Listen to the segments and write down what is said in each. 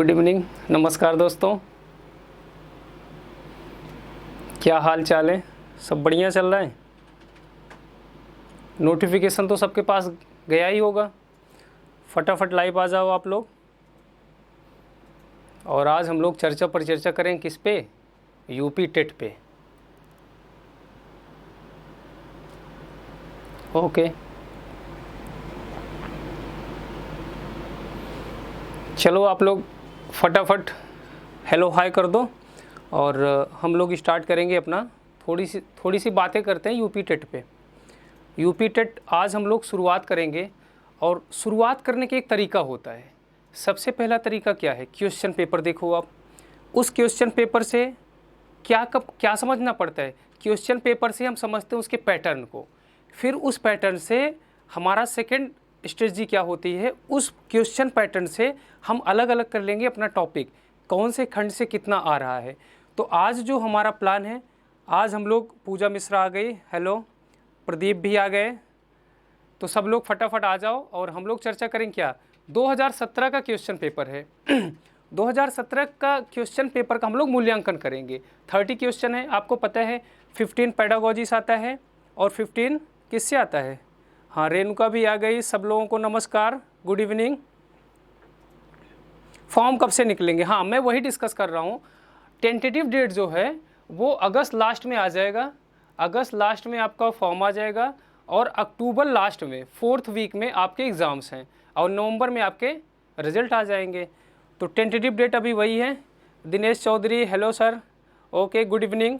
Good evening, नमस्कार दोस्तों। क्या हाल चाल है? सब बढ़िया चल रहा है? नोटिफिकेशन तो सबके पास गया ही होगा। फटाफट लाइव आ जाओ आप लोग। और आज हम लोग चर्चा पर चर्चा करें किस पे? यूपी टेट पे। ओके, चलो आप लोग फटाफट हेलो हाय कर दो और हम लोग स्टार्ट करेंगे अपना। थोड़ी सी बातें करते हैं यूपी टेट पे। यूपी टेट आज हम लोग शुरुआत करेंगे और शुरुआत करने के एक तरीका होता है। सबसे पहला तरीका क्या है? क्वेश्चन पेपर देखो आप। उस क्वेश्चन पेपर से क्या समझना पड़ता है? क्वेश्चन पेपर से हम समझते हैं उसके पैटर्न को। फिर उस पैटर्न से हमारा सेकंड स्ट्रेटजी क्या होती है? उस क्वेश्चन पैटर्न से हम अलग अलग कर लेंगे अपना टॉपिक, कौन से खंड से कितना आ रहा है। तो आज जो हमारा प्लान है, आज हम लोग, पूजा मिश्रा आ गई, हेलो, प्रदीप भी आ गए, तो सब लोग फटाफट आ जाओ और हम लोग चर्चा करें क्या 2017 का क्वेश्चन पेपर है। 2017 का क्वेश्चन पेपर का हम लोग मूल्यांकन करेंगे। 30 क्वेश्चन है, आपको पता है। 15 पेडागोजीज आता है और 15 किससे आता है? हाँ, रेणुका भी आ गई। सब लोगों को नमस्कार, गुड इवनिंग। फॉर्म कब से निकलेंगे? हाँ, मैं वही डिस्कस कर रहा हूँ। टेंटेटिव डेट जो है वो अगस्त लास्ट में आ जाएगा। अगस्त लास्ट में आपका फॉर्म आ जाएगा और अक्टूबर लास्ट में 4th वीक में आपके एग्ज़ाम्स हैं और नवंबर में आपके रिजल्ट आ जाएंगे। तो टेंटेटिव डेट अभी वही है। Dinesh Chaudhary, hello sir, okay, good evening.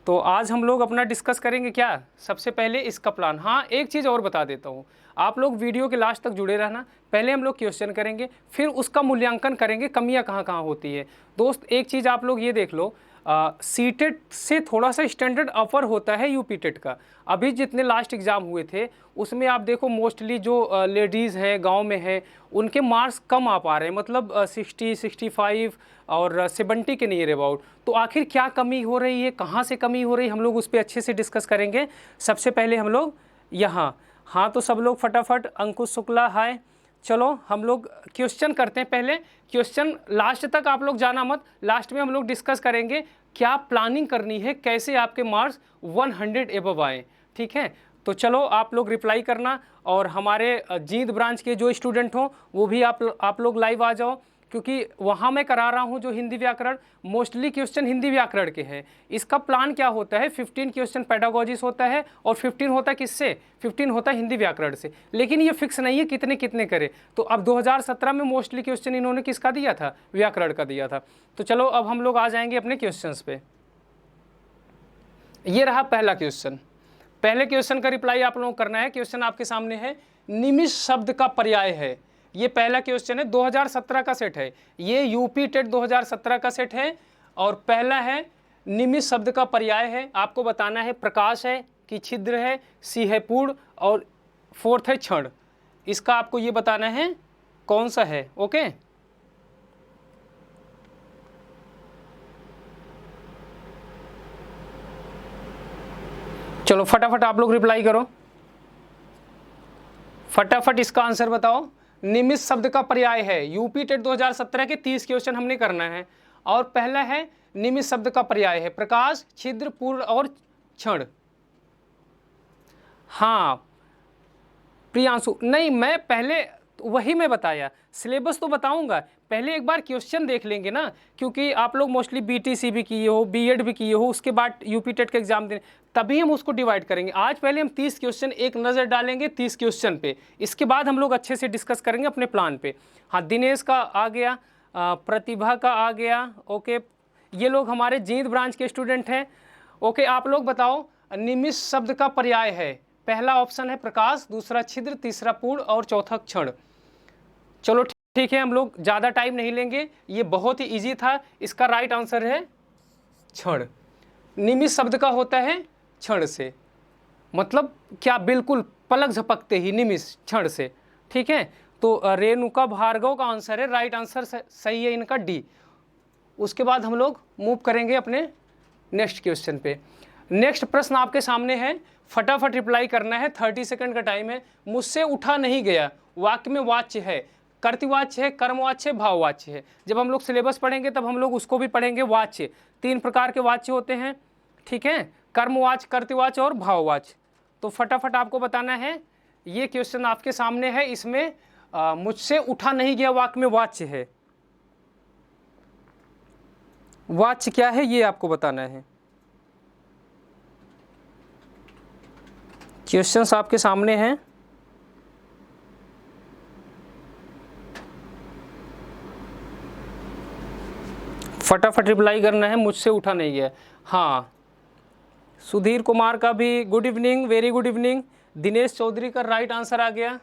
तो आज हम लोग अपना डिस्कस करेंगे क्या? सबसे पहले इसका प्लान। हाँ, एक चीज़ और बता देता हूँ, आप लोग वीडियो के लास्ट तक जुड़े रहना। पहले हम लोग क्वेश्चन करेंगे, फिर उसका मूल्यांकन करेंगे, कमियाँ कहाँ कहाँ होती है। दोस्त, एक चीज़ आप लोग ये देख लो, सीटेट से थोड़ा सा स्टैंडर्ड अपर होता है यूपी टेट का। अभी जितने लास्ट एग्ज़ाम हुए थे उसमें आप देखो मोस्टली जो लेडीज़ हैं, गांव में हैं, उनके मार्क्स कम आ पा रहे हैं, मतलब 60, 65 और 70 के नियर अबाउट। तो आखिर क्या कमी हो रही है, कहाँ से कमी हो रही है, हम लोग उस पर अच्छे से डिस्कस करेंगे। सबसे पहले हम लोग यहाँ, हाँ, तो सब लोग फटाफट, अंकुश शुक्ला हाय। चलो हम लोग क्वेश्चन करते हैं। पहले क्वेश्चन लास्ट तक आप लोग जाना मत, लास्ट में हम लोग डिस्कस करेंगे क्या प्लानिंग करनी है, कैसे आपके मार्क्स 100 एबव आए। ठीक है, तो चलो आप लोग रिप्लाई करना और हमारे जींद ब्रांच के जो स्टूडेंट हों वो भी आप लोग लाइव आ जाओ, क्योंकि वहाँ मैं करा रहा हूँ जो हिंदी व्याकरण, मोस्टली क्वेश्चन हिंदी व्याकरण के हैं। इसका प्लान क्या होता है? 15 क्वेश्चन पेडागोजीज होता है और 15 होता है किससे? 15 होता है हिंदी व्याकरण से। लेकिन ये फिक्स नहीं है कितने कितने करे। तो अब 2017 में मोस्टली क्वेश्चन इन्होंने किसका दिया था? व्याकरण का दिया था। तो चलो अब हम लोग आ जाएंगे अपने क्वेश्चन पे। ये रहा पहला क्वेश्चन। पहले क्वेश्चन का रिप्लाई आप लोगों को करना है। क्वेश्चन आपके सामने है, निमिष शब्द का पर्याय है। ये पहला क्वेश्चन है, 2017 का सेट है, ये यूपी टेट 2017 का सेट है। और पहला है निमिष शब्द का पर्याय है। आपको बताना है प्रकाश है कि छिद्र है, सी है पूर्ण और 4th है क्षण। इसका आपको ये बताना है कौन सा है। ओके, चलो फटाफट आप लोग रिप्लाई करो, फटाफट इसका आंसर बताओ। निमिष शब्द का पर्याय है, यूपी टेट 2017 के 30 क्वेश्चन हमने करना है। और पहला है निमिष शब्द का पर्याय है प्रकाश, छिद्र, पूर्ण और क्षण। हाँ प्रियांशु, नहीं, मैं पहले वही मैं बताया, सिलेबस तो बताऊंगा, पहले एक बार क्वेश्चन देख लेंगे ना, क्योंकि आप लोग मोस्टली बीटीसी भी किए हो, बीएड भी किए हो, उसके बाद यूपी टेट का एग्जाम देने, तभी हम उसको डिवाइड करेंगे। आज पहले हम 30 क्वेश्चन एक नज़र डालेंगे 30 क्वेश्चन पे, इसके बाद हम लोग अच्छे से डिस्कस करेंगे अपने प्लान पे। हाँ, दिनेश का आ गया, प्रतिभा का आ गया, ओके, ये लोग हमारे जींद ब्रांच के स्टूडेंट हैं। ओके, आप लोग बताओ, निमिष शब्द का पर्याय है, पहला ऑप्शन है प्रकाश, दूसरा छिद्र, तीसरा पूर्ण और चौथा क्षण। चलो ठीक है, हम लोग ज़्यादा टाइम नहीं लेंगे, ये बहुत ही इजी था। इसका राइट आंसर है क्षण। निमिष शब्द का होता है क्षण से, मतलब क्या? बिल्कुल पलक झपकते ही, निमिष, क्षण से। ठीक है, तो रेणुका भार्गव का आंसर है, राइट आंसर सही है इनका डी। उसके बाद हम लोग मूव करेंगे अपने नेक्स्ट क्वेश्चन पे। नेक्स्ट प्रश्न आपके सामने है, फटाफट रिप्लाई करना है, 30 सेकंड का टाइम है। मुझसे उठा नहीं गया, वाक्य में वाच्य है, कर्तृवाच्य है, कर्मवाच्य है, भाववाच्य है। जब हम लोग सिलेबस पढ़ेंगे तब हम लोग उसको भी पढ़ेंगे। वाच्य 3 प्रकार के वाच्य होते हैं, ठीक है, कर्मवाच्य, कर्तृवाच्य और भाववाच्य। तो फटाफट आपको बताना है। ये क्वेश्चन आपके सामने है, इसमें मुझसे उठा नहीं गया वाक्य में वाच्य है। वाच्य क्या है ये आपको बताना है। क्वेश्चंस आपके सामने हैं। फटाफट रिप्लाई करना है, मुझसे उठा नहीं गया। हाँ, सुधीर कुमार का भी good evening, very good evening. Dinesh Chaudhary का राइट आंसर आ गया।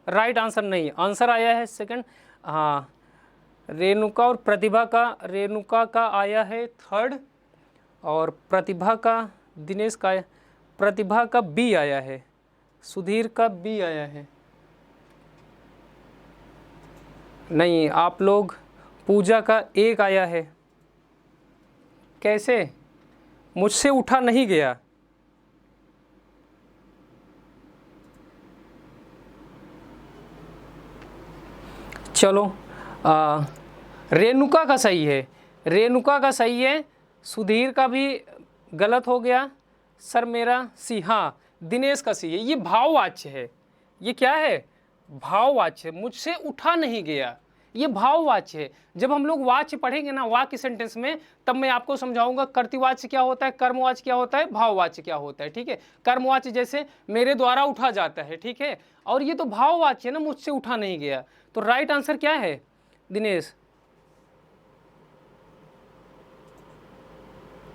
राइट आंसर नहीं, आंसर आया है सेकंड। हाँ, रेणुका और प्रतिभा का, रेणुका का आया है थर्ड, और प्रतिभा का, दिनेश का, प्रतिभा का बी आया है, सुधीर का बी आया है। नहीं, आप लोग, पूजा का एक आया है। कैसे? मुझसे उठा नहीं गया। चलो, रेणुका का सही है, रेणुका का सही है। सुधीर का भी गलत हो गया सर मेरा सी। हाँ, दिनेश का सी है। ये भाववाच्य है। ये क्या है? भाववाच्य। मुझसे उठा नहीं गया, ये भाववाच्य है। जब हम लोग वाच्य पढ़ेंगे ना वाक्य सेंटेंस में, तब मैं आपको समझाऊंगा कर्तृवाच्य क्या होता है, कर्मवाच्य क्या होता है, भाववाच्य क्या होता है। ठीक है, कर्मवाच्य जैसे मेरे द्वारा उठा जाता है, ठीक है, और ये तो भाववाच्य है ना, मुझसे उठा नहीं गया। तो राइट आंसर क्या है दिनेश?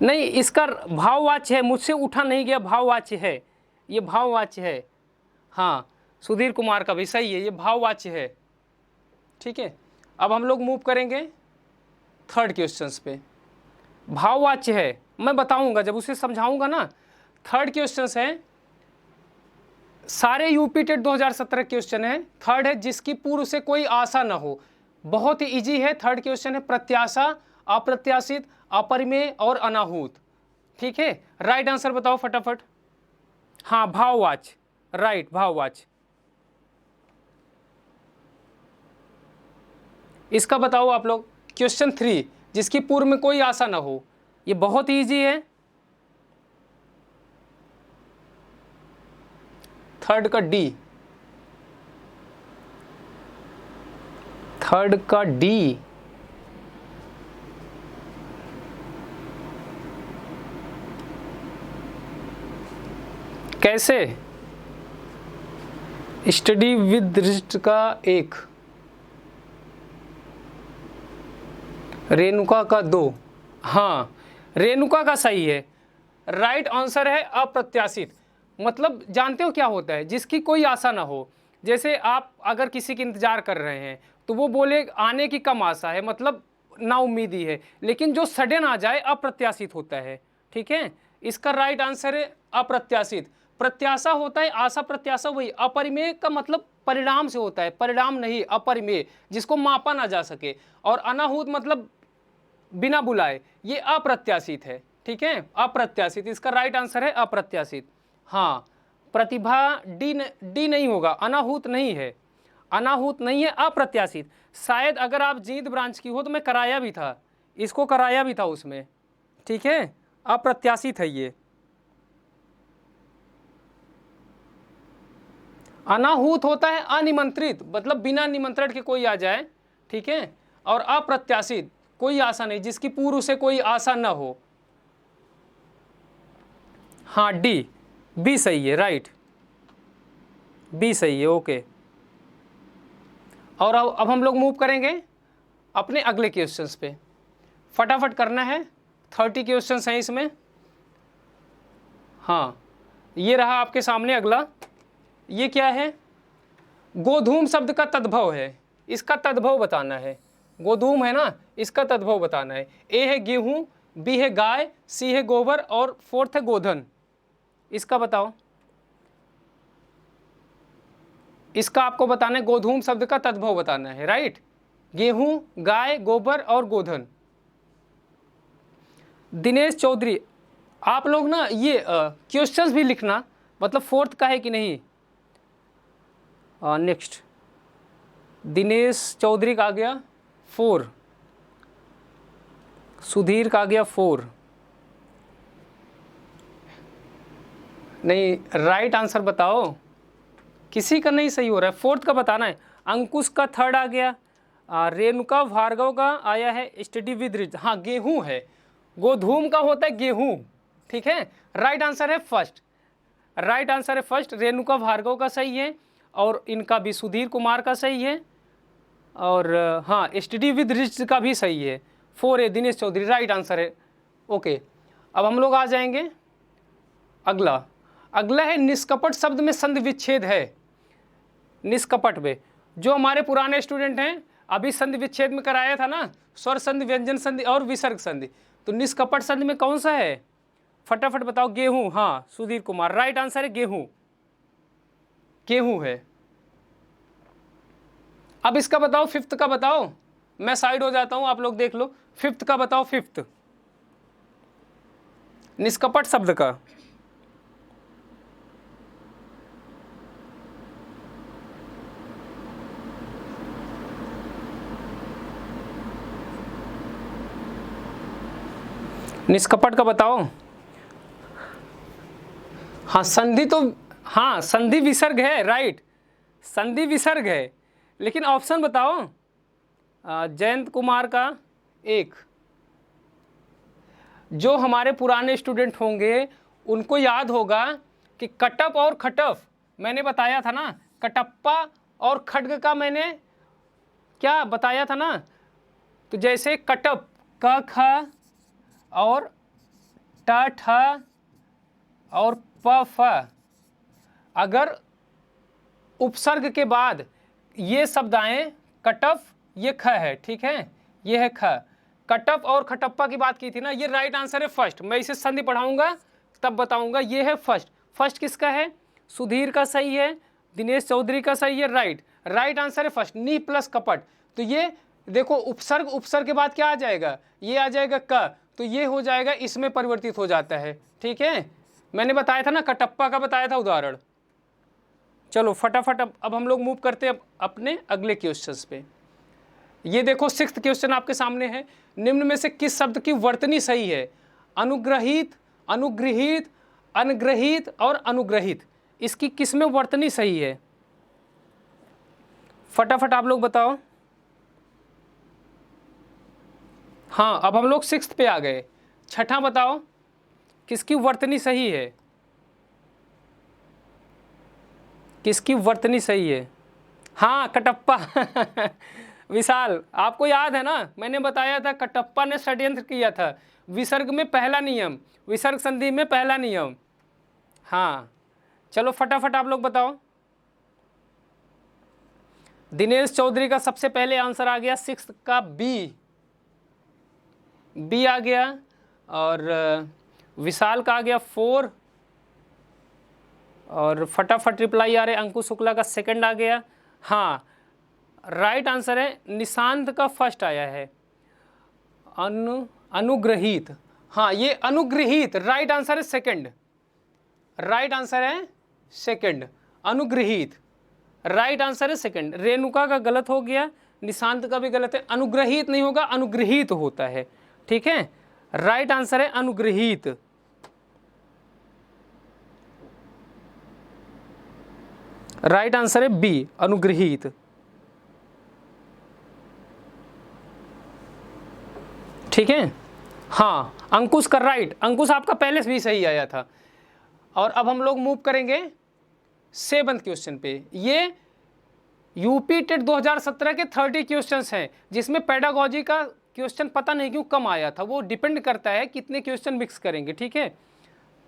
नहीं, इसका भाववाच्य है, मुझसे उठा नहीं गया भाववाच्य है, ये भाववाच्य है। हाँ, सुधीर कुमार का भी सही है, ये भाववाच्य है। ठीक है, अब हम लोग मूव करेंगे थर्ड क्वेश्चंस पे। भाववाच्य है, मैं बताऊंगा जब उसे समझाऊंगा ना। थर्ड क्वेश्चंस है, सारे यूपी टेट 2017 क्वेश्चन है। थर्ड है, जिसकी पूर्व से कोई आशा न हो। बहुत ही इजी है। थर्ड क्वेश्चन है, प्रत्याशा, अप्रत्याशित, अपरिमेय और अनाहूत। ठीक है, राइट आंसर बताओ फटाफट। हाँ, भाववाच्य, राइट, भाववाच्य। इसका बताओ आप लोग। क्वेश्चन 3, जिसकी पूर्व में कोई आशा ना हो। ये बहुत इजी है। थर्ड का डी, थर्ड का डी। कैसे? स्टडी विद दृष्ट का एक, रेणुका का 2। हाँ, रेणुका का सही है। राइट आंसर है अप्रत्याशित। मतलब जानते हो क्या होता है? जिसकी कोई आशा ना हो। जैसे आप अगर किसी की इंतजार कर रहे हैं तो वो बोले आने की कम आशा है, मतलब ना उम्मीदी है, लेकिन जो सडन आ जाए अप्रत्याशित होता है। ठीक है, इसका राइट आंसर है अप्रत्याशित। प्रत्याशा होता है, आशा प्रत्याशा वही। अपरिमेय का मतलब परिणाम से होता है, परिणाम नहीं, अपरिमेय, जिसको मापा ना जा सके। और अनाहूत मतलब बिना बुलाए, ये अप्रत्याशित है। ठीक है, अप्रत्याशित, इसका राइट आंसर है अप्रत्याशित। हाँ, प्रतिभा डी नहीं होगा, अनाहूत नहीं है, अनाहूत नहीं है, अप्रत्याशित। शायद अगर आप जींद ब्रांच की हो तो मैं कराया भी था, इसको कराया भी था उसमें। ठीक है, अप्रत्याशित है ये। अनाहूत होता है अनिमंत्रित, मतलब बिना निमंत्रण के कोई आ जाए। ठीक है, और अप्रत्याशित कोई आशा नहीं, जिसकी पूर्व से कोई आशा न हो। हाँ, डी, बी सही है, राइट, बी सही है। ओके, और अब हम लोग मूव करेंगे अपने अगले क्वेश्चंस पे। फटाफट करना है, 30 क्वेश्चंस हैं इसमें। हाँ, ये रहा आपके सामने अगला। ये क्या है? गोधूम शब्द का तद्भव है, इसका तद्भव बताना है। गोधूम है ना, इसका तद्भव बताना है। ए है गेहूं, बी है गाय, सी है गोबर और फोर्थ है गोधन। इसका बताओ, इसका आपको बताना है। गोधूम शब्द का तद्भव बताना है, राइट। गेहूं, गाय, गोबर और गोधन। दिनेश चौधरी, आप लोग ना ये क्वेश्चंस भी लिखना, मतलब फोर्थ का है कि नहीं। नेक्स्ट, दिनेश चौधरी का आ गया 4, सुधीर का आ गया 4। नहीं, राइट आंसर बताओ, किसी का नहीं सही हो रहा है, 4th का बताना है। अंकुश का 3rd आ गया, रेणुका भार्गव का आया है स्टडी विद रिच, हाँ गेहूं है, गोधूम का होता है गेहूं, ठीक है। राइट आंसर है फर्स्ट, राइट आंसर है फर्स्ट, रेणुका भार्गव का सही है, और इनका भी सुधीर कुमार का सही है, और हाँ स्टडी विद रिच का भी सही है। 4 है दिनेश चौधरी, राइट आंसर है। ओके, अब हम लोग आ जाएंगे अगला। अगला है निष्कपट शब्द में संधि विच्छेद है। निष्कपट में जो हमारे पुराने स्टूडेंट हैं, अभी संधि विच्छेद में कराया था ना, स्वर संधि, व्यंजन संधि और विसर्ग संधि, तो निष्कपट संधि में कौन सा है, फटाफट बताओ। गेहूं, हाँ सुधीर कुमार, राइट आंसर है गेहूं, गेहूं है। अब इसका बताओ, 5th का बताओ, मैं साइड हो जाता हूं, आप लोग देख लो। 5th का बताओ, 5th निष्कपट शब्द का। निष्कपट का बताओ। हाँ संधि तो, हाँ संधि विसर्ग है, राइट, संधि विसर्ग है, लेकिन ऑप्शन बताओ। जयंत कुमार का 1। जो हमारे पुराने स्टूडेंट होंगे उनको याद होगा कि कटप और खटफ मैंने बताया था ना, कटप्पा और खड्ग का मैंने क्या बताया था ना। तो जैसे कटप क ख और ट ठ और प फ, अगर उपसर्ग के बाद ये शब्द आए, कटफ ये ख है, ठीक है, ये है ख, कटप और खटप्पा की बात की थी ना, ये राइट आंसर है फर्स्ट। मैं इसे संधि पढ़ाऊंगा तब बताऊंगा, ये है फर्स्ट। फर्स्ट किसका है, सुधीर का सही है, दिनेश चौधरी का सही है, राइट, राइट आंसर है फर्स्ट, नी प्लस कपट। तो ये देखो उपसर्ग, उपसर्ग के बाद क्या आ जाएगा, ये आ जाएगा क, तो ये हो जाएगा, इसमें परिवर्तित हो जाता है, ठीक है। मैंने बताया था ना, कटप्पा का बताया था उदाहरण। चलो फटाफट अब हम लोग मूव करते हैं अपने अगले क्वेश्चंस पे। ये देखो 6th क्वेश्चन आपके सामने है, निम्न में से किस शब्द की वर्तनी सही है, अनुग्रहित, अनुगृहित, अनग्रहित और अनुग्रहित, इसकी किस में वर्तनी सही है, फटाफट आप लोग बताओ। हाँ अब हम लोग 6th पे आ गए, 6ठा बताओ किसकी वर्तनी सही है, किसकी वर्तनी सही है। हाँ कटप्पा विशाल, आपको याद है ना, मैंने बताया था कटप्पा ने षड्यंत्र किया था, विसर्ग में पहला नियम, विसर्ग संधि में पहला नियम। हाँ चलो फटाफट आप लोग बताओ। दिनेश चौधरी का सबसे पहले आंसर आ गया 6th का बी आ गया, और विशाल का आ गया 4, और फटाफट रिप्लाई आ रहे, अंकुश शुक्ला का 2nd आ गया। हाँ राइट आंसर है, निशांत का 1st आया है, अनुग्रहित, हाँ ये अनुग्रहित, राइट आंसर है 2nd, राइट आंसर है 2nd, अनुग्रहित, राइट आंसर है 2nd। रेणुका का गलत हो गया, निशांत का भी गलत है, अनुग्रहित नहीं होगा, अनुग्रहित होता है, ठीक है, राइट आंसर है अनुग्रहित। राइट आंसर है बी, अनुग्रहित, ठीक है। हाँ अंकुश का राइट, अंकुश आपका पहले से भी सही आया था। और अब हम लोग मूव करेंगे 7th क्वेश्चन पे। ये यूपी टेट 2017 के 30 क्वेश्चंस हैं, जिसमें पेडागोजी का क्वेश्चन पता नहीं क्यों कम आया था, वो डिपेंड करता है कितने क्वेश्चन मिक्स करेंगे, ठीक है,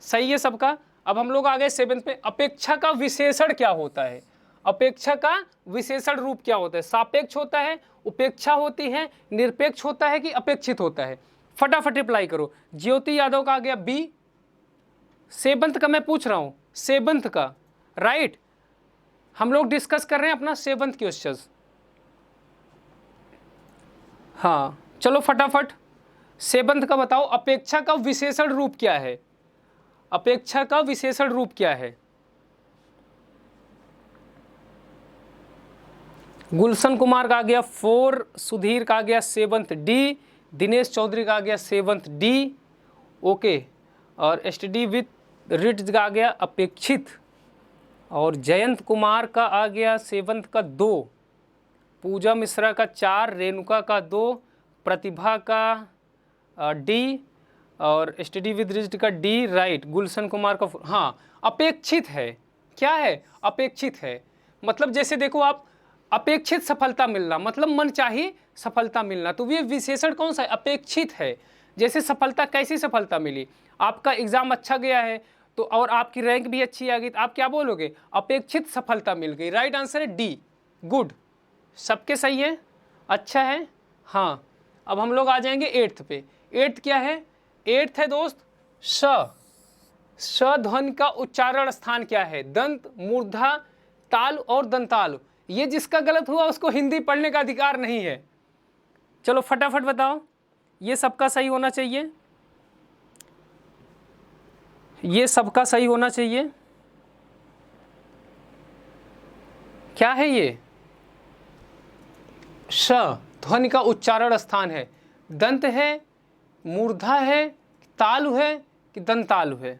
सही है सबका। अब हम लोग आ गए 7th पे, अपेक्षा का विशेषण क्या होता है, अपेक्षा का विशेषण रूप क्या होता है, सापेक्ष होता है, उपेक्षा होती है, निरपेक्ष होता है कि अपेक्षित होता है, फटाफट रिप्लाई करो। ज्योति यादव का आ गया बी, 7th का मैं पूछ रहा हूँ, 7th का, राइट, हम लोग डिस्कस कर रहे हैं अपना 7th क्वेश्चन। हाँ चलो फटाफट 7th का बताओ, अपेक्षा का विशेषण रूप क्या है, अपेक्षा का विशेषण रूप क्या है। गुलशन कुमार का आ गया 4, सुधीर का आ गया 7th डी, दिनेश चौधरी का आ गया 7th डी, ओके। और एसटीडी विथ रिट्ज का आ गया अपेक्षित, और जयंत कुमार का आ गया 7th का 2, पूजा मिश्रा का 4, रेणुका का 2, प्रतिभा का डी, और एसटीडी विद रिज्ड का डी, राइट। गुलशन कुमार का हाँ अपेक्षित है, क्या है अपेक्षित है, मतलब जैसे देखो आप अपेक्षित सफलता मिलना मतलब मनचाही सफलता मिलना, तो ये विशेषण कौन सा है, अपेक्षित है। जैसे सफलता, कैसी सफलता मिली, आपका एग्जाम अच्छा गया है तो और आपकी रैंक भी अच्छी आ गई तो आप क्या बोलोगे, अपेक्षित सफलता मिल गई। राइट आंसर है डी, गुड। सबके सही है, अच्छा है। हाँ अब हम लोग आ जाएंगे 8th पे। 8th क्या है, 8th है दोस्त स ध्वनि का उच्चारण स्थान क्या है, दंत, मूर्धा, तालु और दंतालु। ये जिसका गलत हुआ उसको हिंदी पढ़ने का अधिकार नहीं है। चलो फटाफट बताओ, ये सबका सही होना चाहिए, ये सबका सही होना चाहिए। क्या है ये, श ध्वनि का उच्चारण स्थान है, दंत है, मूर्धा है, तालु है कि दंतालु है,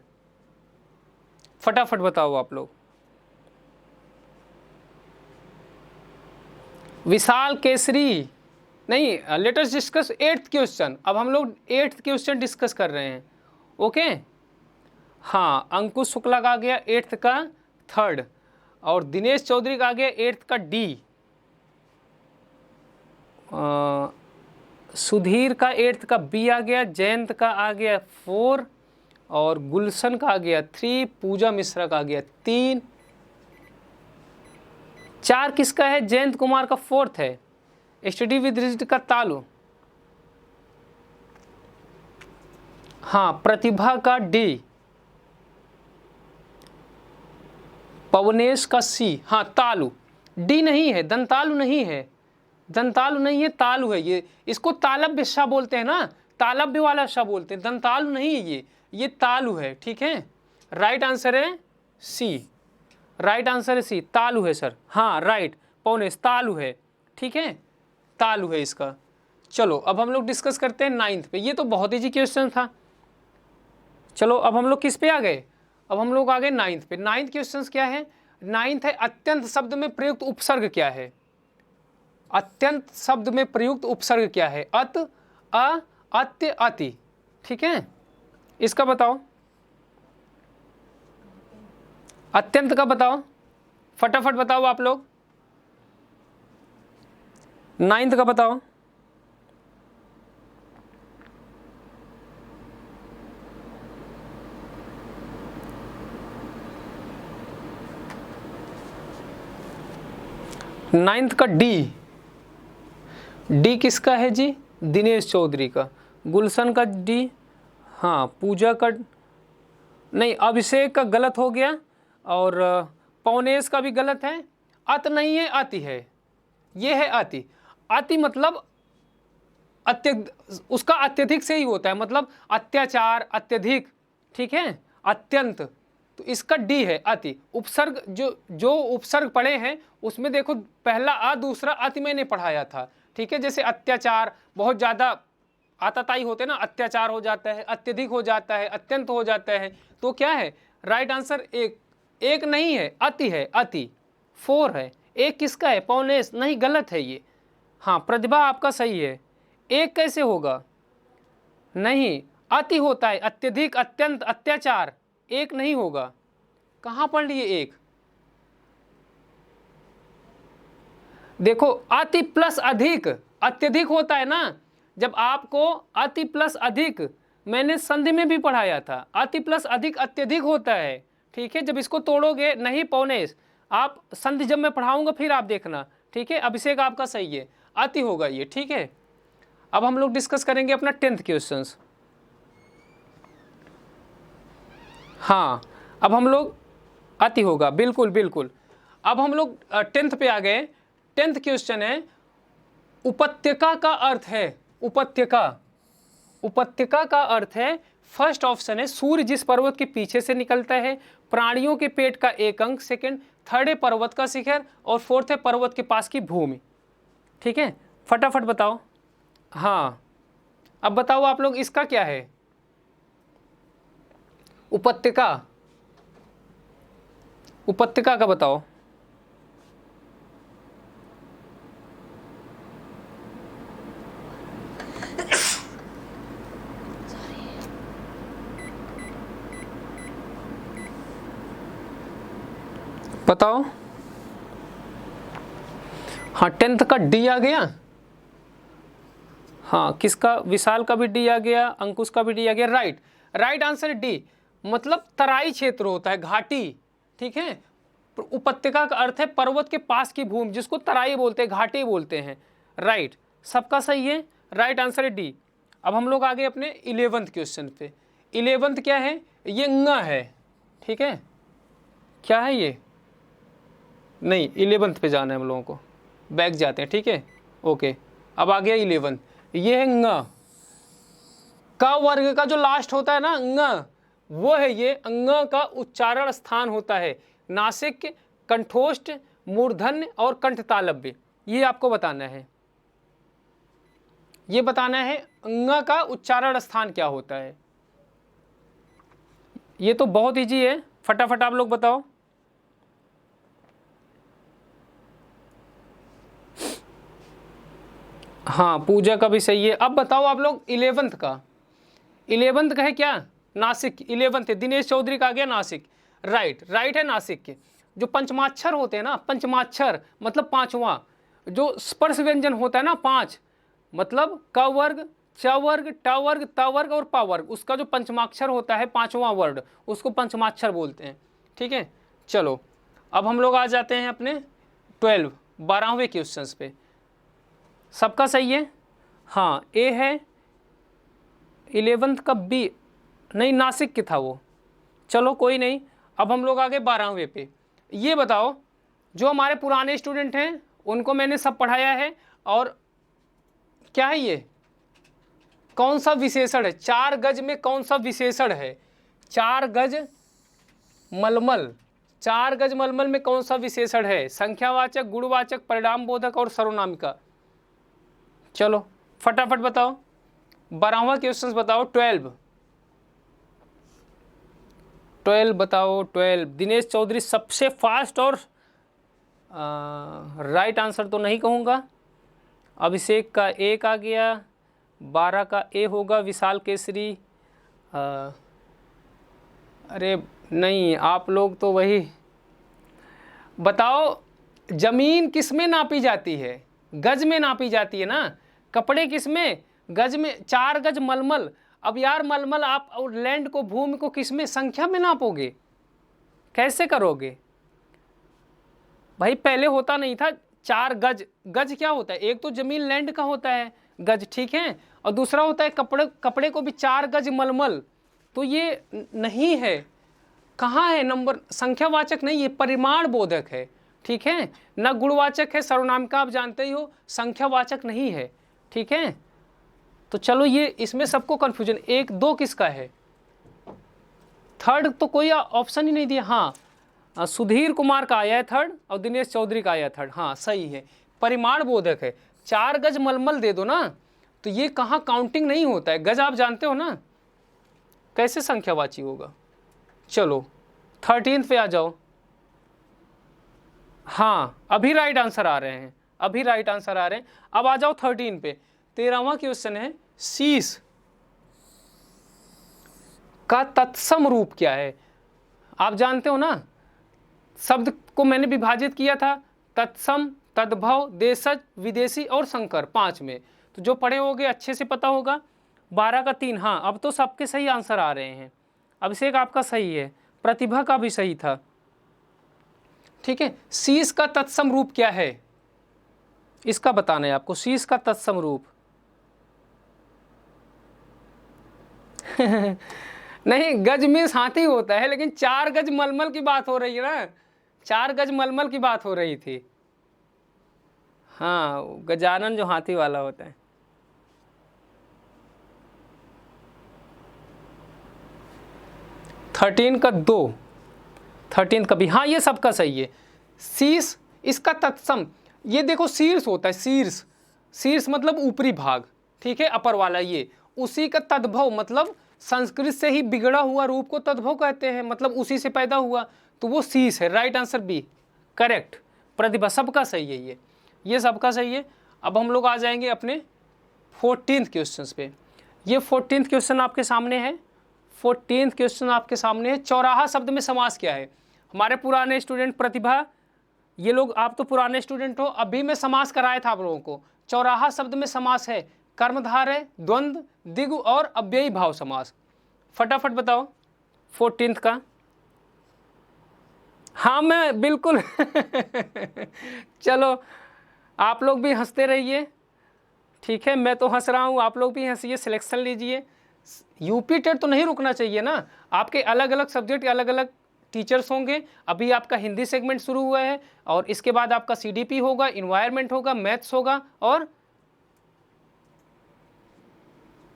फटाफट बताओ आप लोग। विशाल केसरी नहीं, let us discuss 8th question. अब हम लोग 8th क्वेश्चन डिस्कस कर रहे हैं, ओके। हाँ अंकुश शुक्ला का आ गया 8th का 3rd, और दिनेश चौधरी का आ गया 8th का डी, सुधीर का 8th का बी आ गया, जयंत का आ गया 4, और गुलशन का आ गया 3, पूजा मिश्रा का आ गया 3, 4 किसका है, जयंत कुमार का 4th है, एसटीडी विद रिज्ड का तालु, हाँ प्रतिभा का डी, पवनेश का सी, हाँ तालु, डी नहीं है, दंतालु नहीं है, दंतालु नहीं है, तालु है ये, इसको तालब्य श बोलते हैं ना, तालब्य वाला श बोलते हैं, दंतालु नहीं है ये तालु है, ठीक है। राइट आंसर है सी, राइट आंसर है सी, तालु है सर, हाँ राइट पौनेश तालु है, ठीक है, तालु है इसका। चलो अब हम लोग डिस्कस करते हैं 9th पे, ये तो बहुत इजी क्वेश्चन था। चलो अब हम लोग किस पे आ गए, अब हम लोग आ गए 9th पे। 9th क्वेश्चन क्या है, 9th है अत्यंत शब्द में प्रयुक्त उपसर्ग क्या है, अत्यंत शब्द में प्रयुक्त उपसर्ग क्या है, अत, अ, अत्य, अति, ठीक है। इसका बताओ, अत्यंत का बताओ, फटाफट बताओ आप लोग, 9th का बताओ। नाइन्थ का डी, डी किसका है जी, दिनेश चौधरी का, गुलशन का डी, हाँ पूजा का नहीं, अभिषेक का गलत हो गया, और पौनेश का भी गलत है, अत नहीं है अति है, ये है अति। अति मतलब उसका अत्यधिक से ही होता है, मतलब अत्याचार, अत्यधिक, ठीक है, अत्यंत, तो इसका डी है अति। उपसर्ग जो उपसर्ग पढ़े हैं उसमें देखो पहला अ दूसरा अति मैंने पढ़ाया था, ठीक है। जैसे अत्याचार बहुत ज़्यादा आताताई होते हैं ना, अत्याचार हो जाता है, अत्यधिक हो जाता है, अत्यंत हो जाता है, तो क्या है राइट आंसर एक नहीं है, अति है, अति 4 है। एक किसका है, पौनेश नहीं, गलत है ये। हाँ प्रतिभा आपका सही है, एक कैसे होगा, नहीं अति होता है, अत्यधिक, अत्यंत, अत्याचार, एक नहीं होगा, कहाँ पढ़ लिए एक, देखो अति प्लस अधिक, अत्यधिक होता है ना, जब आपको अति प्लस अधिक मैंने संधि में भी पढ़ाया था, अति प्लस अधिक अत्यधिक होता है, ठीक है। जब इसको तोड़ोगे नहीं पौनेश, आप संधि जब मैं पढ़ाऊंगा फिर आप देखना, ठीक है। अभिषेक आपका सही है, अति होगा ये, ठीक है। अब हम लोग डिस्कस करेंगे अपना 10th क्वेश्चंस। हाँ अब हम लोग अति होगा, बिल्कुल बिल्कुल। अब हम लोग 10th पे आ गए। 10th क्वेश्चन है उपत्यका का अर्थ है, उपत्यका, उपत्यका का अर्थ है, फर्स्ट ऑप्शन है सूर्य जिस पर्वत के पीछे से निकलता है, प्राणियों के पेट का एक अंग, सेकंड थर्ड है पर्वत का शिखर और फोर्थ है पर्वत के पास की भूमि। ठीक है, फटाफट बताओ। हाँ, अब बताओ आप लोग, इसका क्या है? उपत्यका, उपत्यका का बताओ। बताओ। हाँ, 10th का डी आ गया। हाँ, किसका? विशाल का भी डी आ गया, अंकुश का भी डी आ गया। राइट, राइट आंसर डी, मतलब तराई क्षेत्र होता है, घाटी। ठीक है, उपत्यका का अर्थ है पर्वत के पास की भूमि, जिसको तराई बोलते हैं, घाटी बोलते हैं। राइट, सबका सही है, राइट आंसर है डी। अब हम लोग आगे अपने 11th क्वेश्चन पे। 11th क्या है? ये ङ है। ठीक है, क्या है ये? नहीं, 11th पे जाना है हम लोगों को, बैक जाते हैं। ठीक है, ओके, अब आ गया 11th। ये है ङ, का वर्ग का जो लास्ट होता है ना, ङ, वो है ये। ङ का उच्चारण स्थान होता है नासिक, कंठोष्ठ, मूर्धन्य और कंठतालव्य। ये आपको बताना है, ये बताना है ङ का उच्चारण स्थान क्या होता है। ये तो बहुत इजी है, फटाफट आप लोग बताओ। हाँ, पूजा का भी सही है। अब बताओ आप लोग 11th का। 11th का है क्या? नासिक। 11th है, दिनेश चौधरी का आ गया नासिक। राइट, राइट है नासिक के। जो पंचमाक्षर होते हैं ना, पंचमाक्षर मतलब पांचवा, जो स्पर्श व्यंजन होता है ना, 5, मतलब क वर्ग, च वर्ग, ट वर्ग, त वर्ग और प वर्ग, उसका जो पंचमाक्षर होता है, 5वां वर्ड, उसको पंचमाक्षर बोलते हैं। ठीक है, चलो अब हम लोग आ जाते हैं अपने 12वें क्वेश्चन पे। सबका सही है? हाँ, ए है। 11th का बी नहीं, नासिक के था वो। चलो कोई नहीं, अब हम लोग आगे 12वें पे। ये बताओ, जो हमारे पुराने स्टूडेंट हैं उनको मैंने सब पढ़ाया है, और क्या है ये? कौन सा विशेषण है? 4 गज में कौन सा विशेषण है? 4 गज मलमल, 4 गज मलमल में कौन सा विशेषण है? संख्यावाचक, गुणवाचक, परिणाम बोधक और सर्वनामिका। चलो फटाफट बताओ, 12वां क्वेश्चन बताओ। 12 बताओ। 12 दिनेश चौधरी सबसे फास्ट, और राइट आंसर तो नहीं कहूँगा। अभिषेक का एक आ गया, 12 का ए होगा। विशाल केसरी, अरे नहीं, आप लोग तो वही बताओ। जमीन किस में नापी जाती है? गज में नापी जाती है ना। कपड़े किस में? गज में। 4 गज मलमल। अब यार मलमल आप और लैंड को, भूमि को किस में? संख्या में नापोगे? कैसे करोगे भाई? पहले होता नहीं था 4 गज। गज क्या होता है? एक तो जमीन लैंड का होता है गज, ठीक है, और दूसरा होता है कपड़े को भी 4 गज मलमल। तो ये नहीं है, कहाँ है नंबर? संख्यावाचक नहीं, ये परिमाण बोधक है। ठीक है, न गुणवाचक है, सर्वनामिका आप जानते ही हो, संख्यावाचक नहीं है। ठीक है, तो चलो ये इसमें सबको कंफ्यूजन। 1 2 किसका है? थर्ड तो कोई ऑप्शन ही नहीं दिया। हाँ, सुधीर कुमार का आया है थर्ड, और दिनेश चौधरी का आया थर्ड। हाँ सही है, परिमाण बोधक है। 4 गज मलमल दे दो ना, तो ये कहाँ काउंटिंग नहीं होता है। गज आप जानते हो ना, कैसे संख्यावाची होगा। चलो 13th पे आ जाओ। हाँ, अभी राइट आंसर आ रहे हैं, अभी राइट आंसर आ रहे हैं। अब आ जाओ 13 पे। 13वां क्वेश्चन है, शीश का तत्सम रूप क्या है? आप जानते हो ना, शब्द को मैंने विभाजित किया था, तत्सम, तद्भव, देशज, विदेशी और संकर, 5 में। तो जो पढ़े होगे अच्छे से पता होगा। 12 का 3। हाँ, अब तो सबके सही आंसर आ रहे हैं। अभिषेक आपका सही है, प्रतिभा का भी सही था। ठीक है, शीश का तत्सम रूप क्या है? इसका बताना है आपको, शीश का तत्सम रूप। नहीं, गज में हाथी होता है, लेकिन 4 गज मलमल की बात हो रही है ना, 4 गज मलमल की बात हो रही थी। हाँ, गजानन जो हाथी वाला होता है। थर्टीन का 2, 13 का भी। हाँ, ये सबका सही है। शीर्ष, इसका तत्सम, ये देखो शीर्ष होता है, शीर्ष, शीर्ष मतलब ऊपरी भाग, ठीक है, अपर वाला, ये उसी का तद्भव, मतलब संस्कृत से ही बिगड़ा हुआ रूप को तद्भव कहते हैं, मतलब उसी से पैदा हुआ, तो वो शीर्ष है। Right answer B, correct. Pratibha, सबका सही है ये सबका सही है। अब हम लोग आ जाएंगे अपने 14th क्वेश्चन पे। ये 14th क्वेश्चन आपके सामने है। 14th क्वेश्चन आपके सामने है, चौराहा शब्द में समास क्या है? हमारे पुराने स्टूडेंट प्रतिभा, ये लोग, आप तो पुराने स्टूडेंट हो, अभी मैं समास कराया था आप लोगों को। चौराहा शब्द में समास है कर्मधारय, द्वंद्व, द्विगु और अव्ययी भाव समास। फटाफट बताओ 14th का। हाँ मैं बिल्कुल चलो आप लोग भी हंसते रहिए, ठीक है, मैं तो हंस रहा हूँ, आप लोग भी हंसिए, सिलेक्शन लीजिए। यूपी टेट तो नहीं रुकना चाहिए ना, आपके अलग अलग सब्जेक्ट के अलग अलग टीचर्स होंगे। अभी आपका हिंदी सेगमेंट शुरू हुआ है और इसके बाद आपका सीडीपी होगा, इन्वायरमेंट होगा, मैथ्स होगा और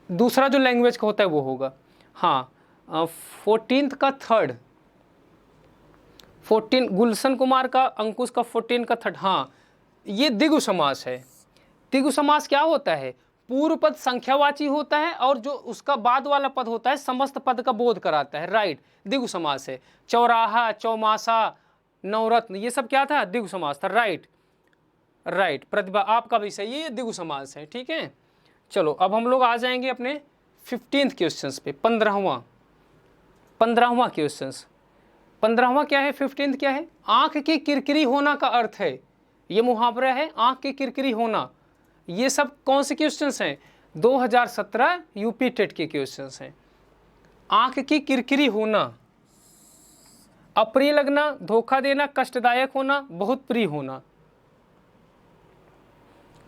दूसरा जो लैंग्वेज का होता है वो होगा। हाँ 14th का थर्ड, 14 गुलशन कुमार का, अंकुश का 14 का थर्ड। हाँ ये द्विगु समास है। द्विगु समास क्या होता है? पूर्व पद संख्यावाची होता है और जो उसका बाद वाला पद होता है समस्त पद का बोध कराता है। राइट, द्विगु समास है। चौराहा, चौमासा, नवरत्न, ये सब क्या था? द्विगु समास था। राइट राइट प्रतिभा, आपका भी सही है, ये द्विगु समास है। ठीक है, चलो अब हम लोग आ जाएंगे अपने 15th क्वेश्चन पे। 15वां क्वेश्चन। 15वां क्या है? 15th क्या है? आंख की किरकिरी होना का अर्थ है, ये मुहावरा है, आंख की किरकिरी होना। ये सब कौन से क्वेश्चंस हैं? 2017 यूपी टेट के क्वेश्चंस हैं। आंख की किरकिरी होना, अप्रिय लगना, धोखा देना, कष्टदायक होना, बहुत प्रिय होना।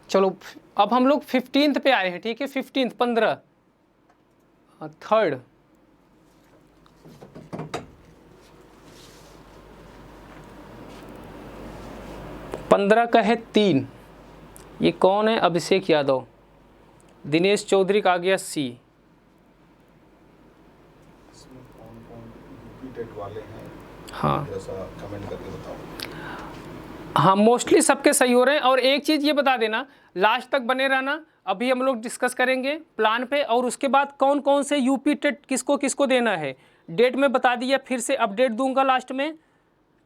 चलो अब हम लोग 15th पे आए हैं। ठीक है, 15th 15 थर्ड। पंद्रह का है 3। ये कौन है? अभिषेक यादव। दिनेश चौधरी का आ गया सी। इसमें कौन-कौन यूपी टेट वाले हैं? हाँ जैसा कमेंट करके बताओ। हाँ मोस्टली सबके सही हो रहे हैं। और एक चीज़ ये बता देना, लास्ट तक बने रहना, अभी हम लोग डिस्कस करेंगे प्लान पे, और उसके बाद कौन कौन से यूपी टेट किसको किसको देना है डेट में बता दिया, फिर से अपडेट दूंगा लास्ट में।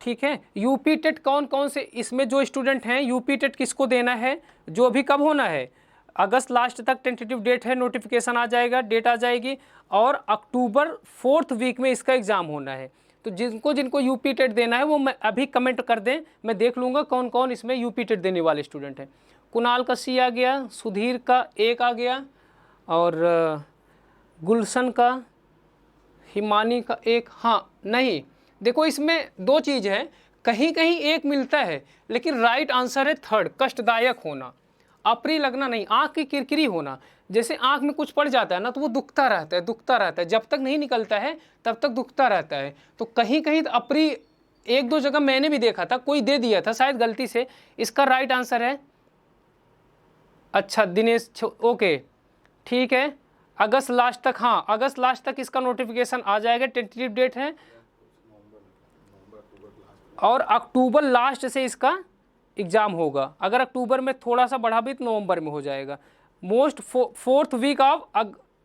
ठीक है, यूपी टेट कौन कौन से, इसमें जो स्टूडेंट हैं यूपी टेट किसको देना है, जो अभी कब होना है, अगस्त लास्ट तक टेंटेटिव डेट है, नोटिफिकेशन आ जाएगा, डेट आ जाएगी, और अक्टूबर 4th वीक में इसका एग्ज़ाम होना है। तो जिनको जिनको यूपी टेट देना है वो मैं अभी कमेंट कर दें, मैं देख लूँगा कौन कौन इसमें यूपी टेट देने वाले स्टूडेंट हैं। कुणाल का सी आ गया, सुधीर का 1 आ गया, और गुलशन का, हिमानी का 1। हाँ नहीं, देखो इसमें 2 चीज़ है, कहीं कहीं 1 मिलता है, लेकिन राइट आंसर है थर्ड, कष्टदायक होना, अप्रिय लगना नहीं, आँख की किरकिरी होना। जैसे आँख में कुछ पड़ जाता है ना तो वो दुखता रहता है, जब तक नहीं निकलता है तब तक दुखता रहता है। तो कहीं कहीं अप्रिय 1-2 जगह मैंने भी देखा था, कोई दे दिया था शायद गलती से। इसका राइट आंसर है, अच्छा दिनेश, ओके ठीक है, अगस्त लास्ट तक, हाँ अगस्त लास्ट तक इसका नोटिफिकेशन आ जाएगा, टेंटेटिव डेट है, और अक्टूबर लास्ट से इसका एग्ज़ाम होगा। अगर अक्टूबर में थोड़ा सा बढ़ा भी तो नवंबर में हो जाएगा। Most 4th week of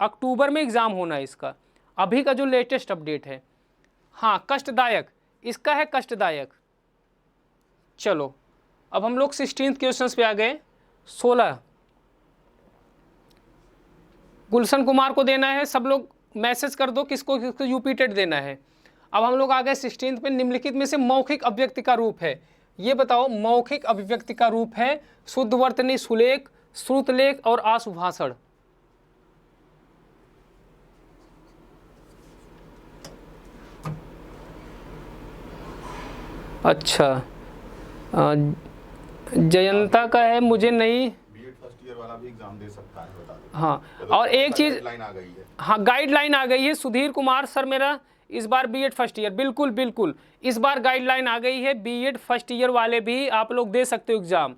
October में एग्ज़ाम होना है इसका, अभी का जो लेटेस्ट अपडेट है। हाँ कष्टदायक, इसका है कष्टदायक। चलो अब हम लोग 16th क्वेश्चन पे आ गए। 16 गुलशन कुमार को देना है, सब लोग मैसेज कर दो किसको किसको यूपी टेट देना है। अब हम लोग आ गए 16th पे। निम्नलिखित में से मौखिक अभिव्यक्ति का रूप है, ये बताओ मौखिक अभिव्यक्ति का रूप है शुद्धवर्तनी, सुलेख, श्रुतलेख और आशुभाषण। अच्छा जयंता का है, मुझे नहीं, बीएड फर्स्ट ईयर वाला भी एग्जाम दे सकता है, बता दो। हाँ तो और एक चीज़, गाइडलाइन आ गई है। हाँ गाइडलाइन आ गई है। सुधीर कुमार सर मेरा इस बार बीएड फर्स्ट ईयर, बिल्कुल बिल्कुल इस बार गाइडलाइन आ गई है, बीएड फर्स्ट ईयर वाले भी आप लोग दे सकते हो एग्ज़ाम,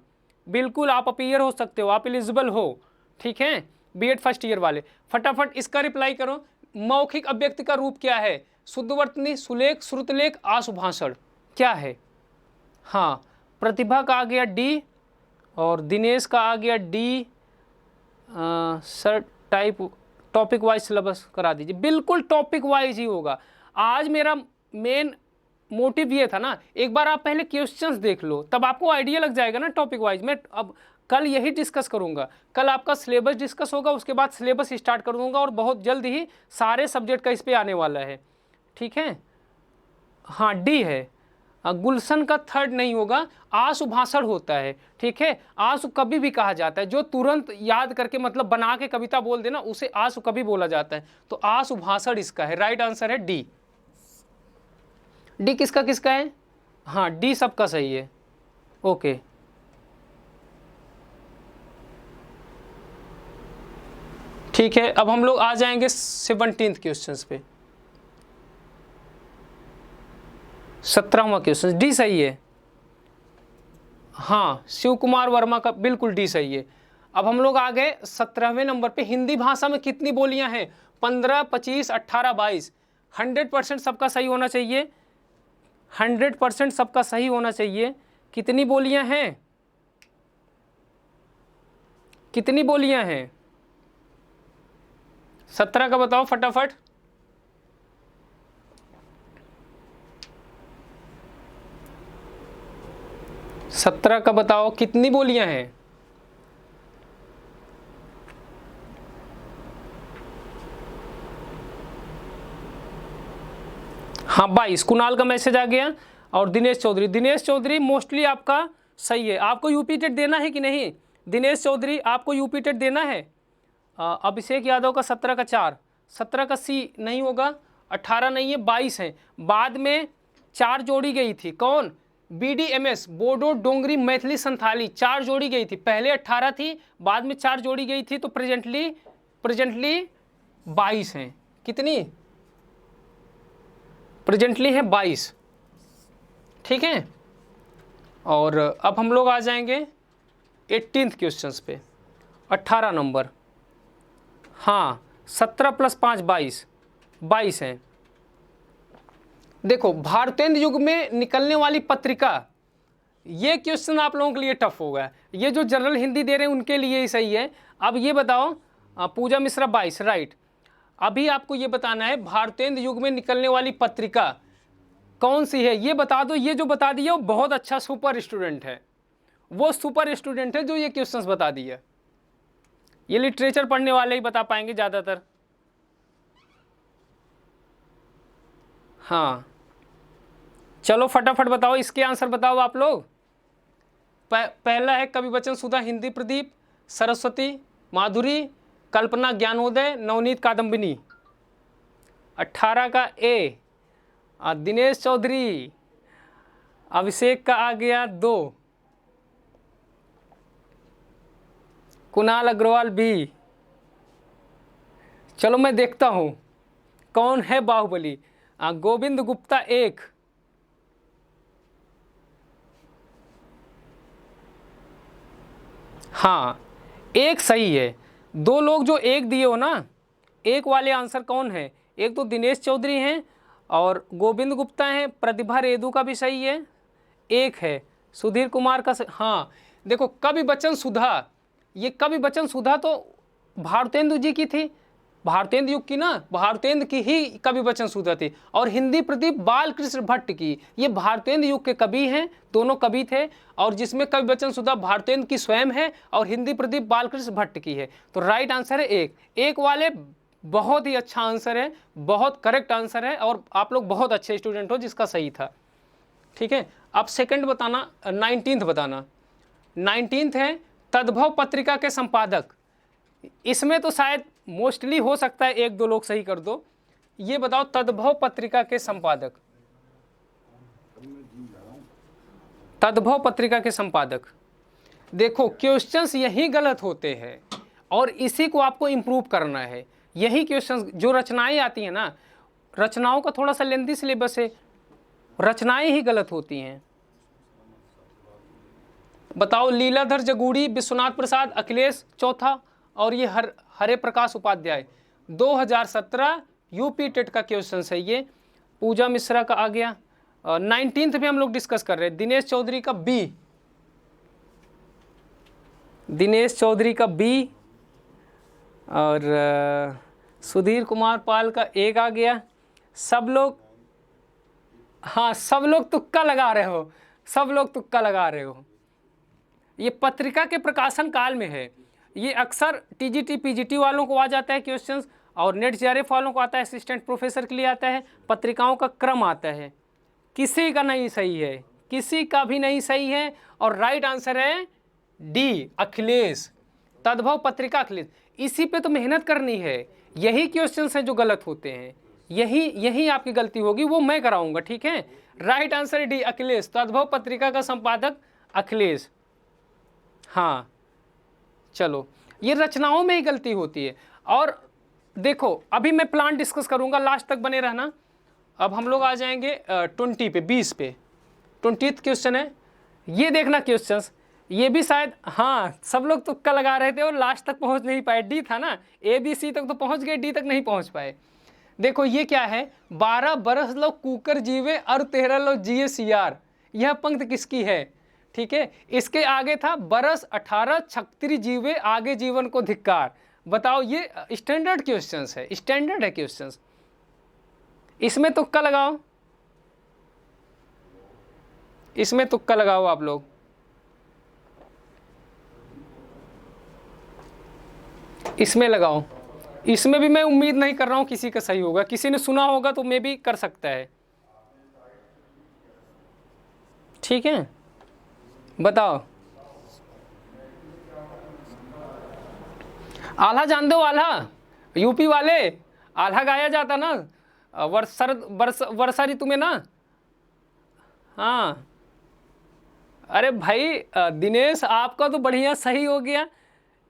बिल्कुल आप अपीयर हो सकते हो, आप एलिजिबल हो। ठीक है, बीएड फर्स्ट ईयर वाले फटाफट इसका रिप्लाई करो। मौखिक अभिव्यक्ति का रूप क्या है? शुद्धवर्तनी, सुलेख, श्रुतलेख, आशुभाषण क्या है? हाँ, प्रतिभा का आ गया डी और दिनेश का आ गया D. Sir topic wise syllabus करा दीजिए। बिल्कुल टॉपिक वाइज ही होगा। आज मेरा मेन मोटिव ये था ना, एक बार आप पहले क्वेश्चंस देख लो तब आपको आइडिया लग जाएगा ना टॉपिक वाइज। मैं अब कल यही डिस्कस करूंगा, कल आपका सिलेबस डिस्कस होगा, उसके बाद सिलेबस स्टार्ट कर दूंगा और बहुत जल्द ही सारे सब्जेक्ट का इस पे आने वाला है, ठीक है। हाँ, डी है। गुलशन का थर्ड नहीं होगा, आशु भाषण होता है, ठीक है। आशु कवि भी कहा जाता है, जो तुरंत याद करके मतलब बना के कविता बोल देना उसे आशु कवि बोला जाता है। तो आशु भाषण इसका है, राइट आंसर है डी। डी किसका किसका है? हाँ, डी सबका सही है। ओके, ठीक है। अब हम लोग आ जाएंगे 17th क्वेश्चन पे। 17वां क्वेश्चन डी सही है। हाँ, शिव कुमार वर्मा का बिल्कुल डी सही है। अब हम लोग आ गए 17वें नंबर पे। हिंदी भाषा में कितनी बोलियां हैं? 15, 25, 18, 22। 100% सबका सही होना चाहिए, 100% सबका सही होना चाहिए। कितनी बोलियां हैं? कितनी बोलियां हैं? 17 का बताओ फटाफट। सत्रह का बताओ कितनी बोलियां हैं? हाँ, 22। कुणाल का मैसेज आ गया और दिनेश चौधरी मोस्टली आपका सही है। आपको यूपी टेट देना है कि नहीं? दिनेश चौधरी आपको यूपी टेट देना है। अभिषेक यादव का 17 का 4। 17 का सी नहीं होगा, 18 नहीं है, 22 है। बाद में 4 जोड़ी गई थी, कौन? BDMS, बोडो डोंगरी मैथिली संथाली, 4 जोड़ी गई थी। पहले 18 थी, बाद में 4 जोड़ी गई थी। तो प्रेजेंटली 22 हैं। कितनी? प्रेजेंटली है 22, ठीक है। और अब हम लोग आ जाएंगे 18th क्वेश्चन पे, 18 नंबर। हाँ, 17 + 5 22 हैं। देखो, भारतेंदु युग में निकलने वाली पत्रिका, ये क्वेश्चन आप लोगों के लिए टफ होगा। ये जो जनरल हिंदी दे रहे हैं उनके लिए ही सही है। अब ये बताओ, पूजा मिश्रा 22, राइट। अभी आपको ये बताना है भारतेंदु युग में निकलने वाली पत्रिका कौन सी है, ये बता दो। ये जो बता दिया वो बहुत अच्छा सुपर स्टूडेंट है, वो सुपर स्टूडेंट है जो ये क्वेश्चंस बता दिया। ये लिटरेचर पढ़ने वाले ही बता पाएंगे ज़्यादातर। हाँ, चलो फटाफट बताओ, इसके आंसर बताओ आप लोग। पहला है कवि बचन सुधा, हिंदी प्रदीप, सरस्वती, माधुरी, कल्पना ज्ञानोदय, नवनीत कादम्बिनी। 18 का ए, दिनेश चौधरी। अभिषेक का आ गया 2, कुणाल अग्रवाल बी। चलो मैं देखता हूँ कौन है बाहुबली। गोविंद गुप्ता 1। हाँ, 1 सही है। 2 लोग जो 1 दिए हो ना, 1 वाले आंसर कौन है? एक तो दिनेश चौधरी हैं और गोविंद गुप्ता हैं। प्रतिभा रेदू का भी सही है, 1 है। सुधीर कुमार का हाँ, देखो कवि बचन सुधा, ये कवि बचन सुधा तो भारतेंदु जी की थी, भारतेंदु युग की ना, भारतेंदु की ही कवि बचन सुधा थी। और हिंदी प्रदीप बालकृष्ण भट्ट की, ये भारतेंदु युग के कवि हैं, दोनों कवि थे। और जिसमें कवि बचन सुधा भारतेंदु की स्वयं है और हिंदी प्रदीप बालकृष्ण भट्ट की है। तो राइट आंसर है 1 वाले। बहुत ही अच्छा आंसर है, बहुत करेक्ट आंसर है और आप लोग बहुत अच्छे स्टूडेंट हो जिसका सही था, ठीक है। अब सेकंड बताना, 19th बताना। 19th है तद्भव पत्रिका के संपादक। इसमें तो शायद मोस्टली हो सकता है 1-2 लोग सही कर दो। ये बताओ तद्भव पत्रिका के संपादक, तद्भव पत्रिका के संपादक। देखो क्वेश्चंस यही गलत होते हैं और इसी को आपको इम्प्रूव करना है। यही क्वेश्चंस, जो रचनाएं आती हैं ना, रचनाओं का थोड़ा सा लेंथी सिलेबस है, रचनाएं ही गलत होती हैं। बताओ, लीलाधर जगूड़ी, विश्वनाथ प्रसाद, अखिलेश चौथा और ये हरे प्रकाश उपाध्याय। 2017 यूपी टेट का क्वेश्चन है ये। पूजा मिश्रा का आ गया, 19th पे हम लोग डिस्कस कर रहे हैं दिनेश चौधरी का बी, दिनेश चौधरी का बी, और सुधीर कुमार पाल का एक आ गया। सब लोग, हाँ सब लोग तुक्का लगा रहे हो, सब लोग तुक्का लगा रहे हो। ये पत्रिका के प्रकाशन काल में है, ये अक्सर टीजीटी पीजीटी वालों को आ जाता है क्वेश्चंस, और नेट जेआरएफ वालों को आता है, असिस्टेंट प्रोफेसर के लिए आता है, पत्रिकाओं का क्रम आता है। किसी का नहीं सही है, किसी का भी नहीं सही है, और राइट आंसर है डी, अखिलेश, तद्भव पत्रिका अखिलेश। इसी पे तो मेहनत करनी है, यही क्वेश्चंस हैं जो गलत होते हैं, यही आपकी गलती होगी, वो मैं कराऊंगा, ठीक है। राइट आंसर डी, अखिलेश, तद्भव पत्रिका का संपादक अखिलेश। हाँ चलो, ये रचनाओं में ही गलती होती है। और देखो अभी मैं प्लान डिस्कस करूंगा, लास्ट तक बने रहना। अब हम लोग आ जाएंगे 20 पे, 20 पे, 20th क्वेश्चन है, ये देखना क्वेश्चंस, ये भी शायद, हाँ सब लोग तुक्का लगा रहे थे और लास्ट तक पहुंच नहीं पाए, डी था ना, ए बी सी तक तो पहुंच गए, डी तक नहीं पहुंच पाए। देखो ये क्या है, 12 बरस लो कूकर जीवे और 13 लो जिए सियार, यह पंक्ति किसकी है, ठीक है। इसके आगे था बरस 18 छत्री जीवे आगे जीवन को धिक्कार। बताओ, ये स्टैंडर्ड क्वेश्चंस है, स्टैंडर्ड है क्वेश्चंस, इसमें तुक्का लगाओ, इसमें तुक्का लगाओ आप लोग। इसमें लगाओ, इसमें भी मैं उम्मीद नहीं कर रहा हूं किसी का सही होगा, किसी ने सुना होगा तो मे भी कर सकता है, ठीक है। बताओ, आल्हा जान दो, आल्हा यूपी वाले, आल्हा गाया जाता ना वर्षा ऋतु में ना। हाँ अरे भाई दिनेश, आपका तो बढ़िया सही हो गया।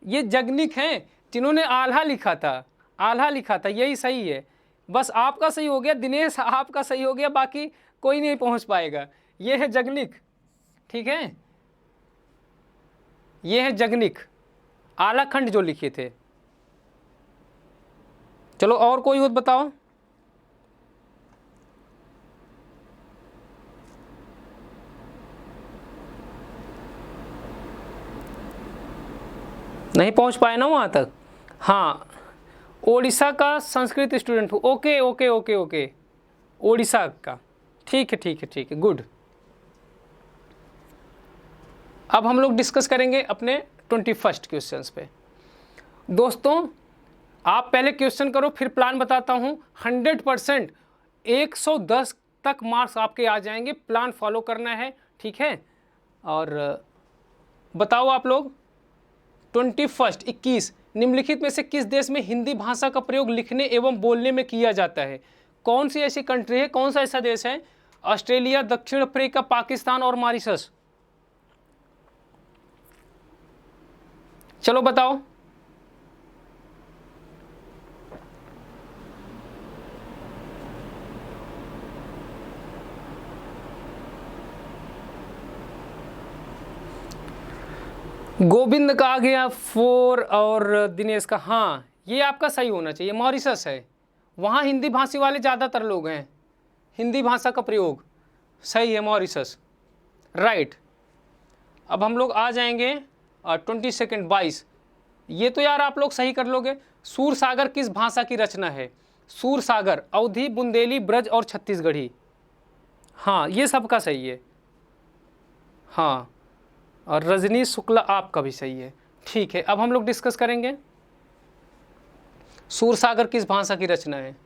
ये जगनिक हैं जिन्होंने आल्हा लिखा था, आल्हा लिखा था, यही सही है। बस आपका सही हो गया दिनेश, आपका सही हो गया, बाकी कोई नहीं पहुंच पाएगा। ये है जगनिक, ठीक है, ये है जगनिक, आलाखंड जो लिखे थे। चलो और कोई हो बताओ। नहीं पहुंच पाए ना वहां तक। हाँ, ओडिशा का संस्कृत स्टूडेंट हूँ, okay okay okay okay, Odisha का, ठीक है ठीक है ठीक है, गुड। अब हम लोग डिस्कस करेंगे अपने 21st क्वेश्चंस पे। दोस्तों आप पहले क्वेश्चन करो, फिर प्लान बताता हूँ। 100% 110 तक मार्क्स आपके आ जाएंगे, प्लान फॉलो करना है, ठीक है। और बताओ आप लोग, 21 निम्नलिखित में से किस देश में हिंदी भाषा का प्रयोग लिखने एवं बोलने में किया जाता है। कौन सी ऐसी कंट्री है, कौन सा ऐसा देश है? ऑस्ट्रेलिया, दक्षिण अफ्रीका, पाकिस्तान और मॉरिशस। चलो बताओ। गोविंद का आ गया 4 और दिनेश का, हाँ ये आपका सही होना चाहिए, मॉरिशस है। वहाँ हिंदी भाषी वाले ज़्यादातर लोग हैं, हिंदी भाषा का प्रयोग सही है, मॉरिशस, राइट। अब हम लोग आ जाएंगे 22 22। ये तो यार आप लोग सही कर लोगे। सूरसागर किस भाषा की रचना है? सूरसागर अवधी, बुंदेली, ब्रज और छत्तीसगढ़ी। हाँ ये सबका सही है, हाँ। और रजनी शुक्ला आपका भी सही है, ठीक है। अब हम लोग डिस्कस करेंगे सूरसागर किस भाषा की रचना है।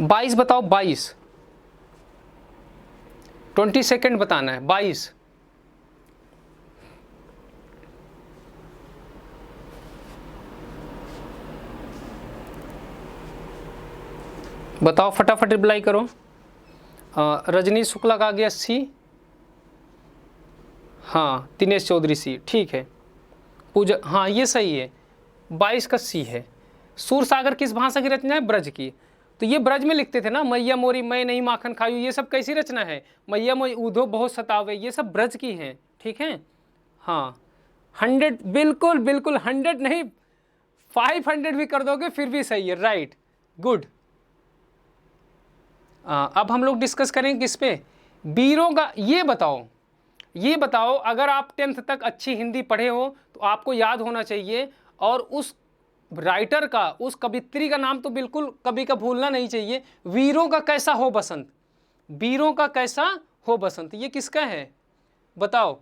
22 बताओ, 22, 20 सेकेंड बताना है। 22 बताओ, फटाफट रिप्लाई करो। रजनी शुक्ला का आ गया सी, हाँ दिनेश चौधरी सी, ठीक है। पूजा, हाँ ये सही है, 22 का सी है। सूरसागर किस भाषा की रचना है? ब्रज की। तो ये ब्रज में लिखते थे ना, मैया मोरी मैं नहीं माखन खायू, ये सब कैसी रचना है? मैया मोरी ऊधो बहुत सतावे, ये सब ब्रज की हैं, ठीक है। हाँ 100, बिल्कुल बिल्कुल 100 नहीं, 500 भी कर दोगे फिर भी सही है, राइट, गुड। अब हम लोग डिस्कस करेंगे किस पे, वीरों का। ये बताओ अगर आप 10th तक अच्छी हिंदी पढ़े हो तो आपको याद होना चाहिए, और उस राइटर का, उस कवित्री का नाम तो बिल्कुल कभी का भूलना नहीं चाहिए। वीरों का कैसा हो बसंत, वीरों का कैसा हो बसंत, ये किसका है बताओ?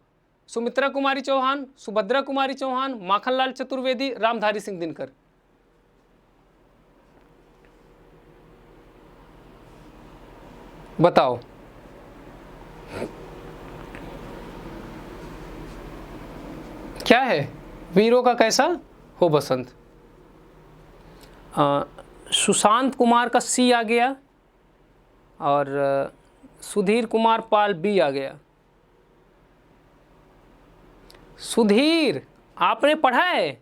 सुमित्रा कुमारी चौहान, सुभद्रा कुमारी चौहान, माखनलाल चतुर्वेदी, रामधारी सिंह दिनकर। बताओ। क्या है वीरों का कैसा हो बसंत? सुशांत कुमार का सी आ गया, और सुधीर कुमार पाल बी आ गया। सुधीर आपने पढ़ा है?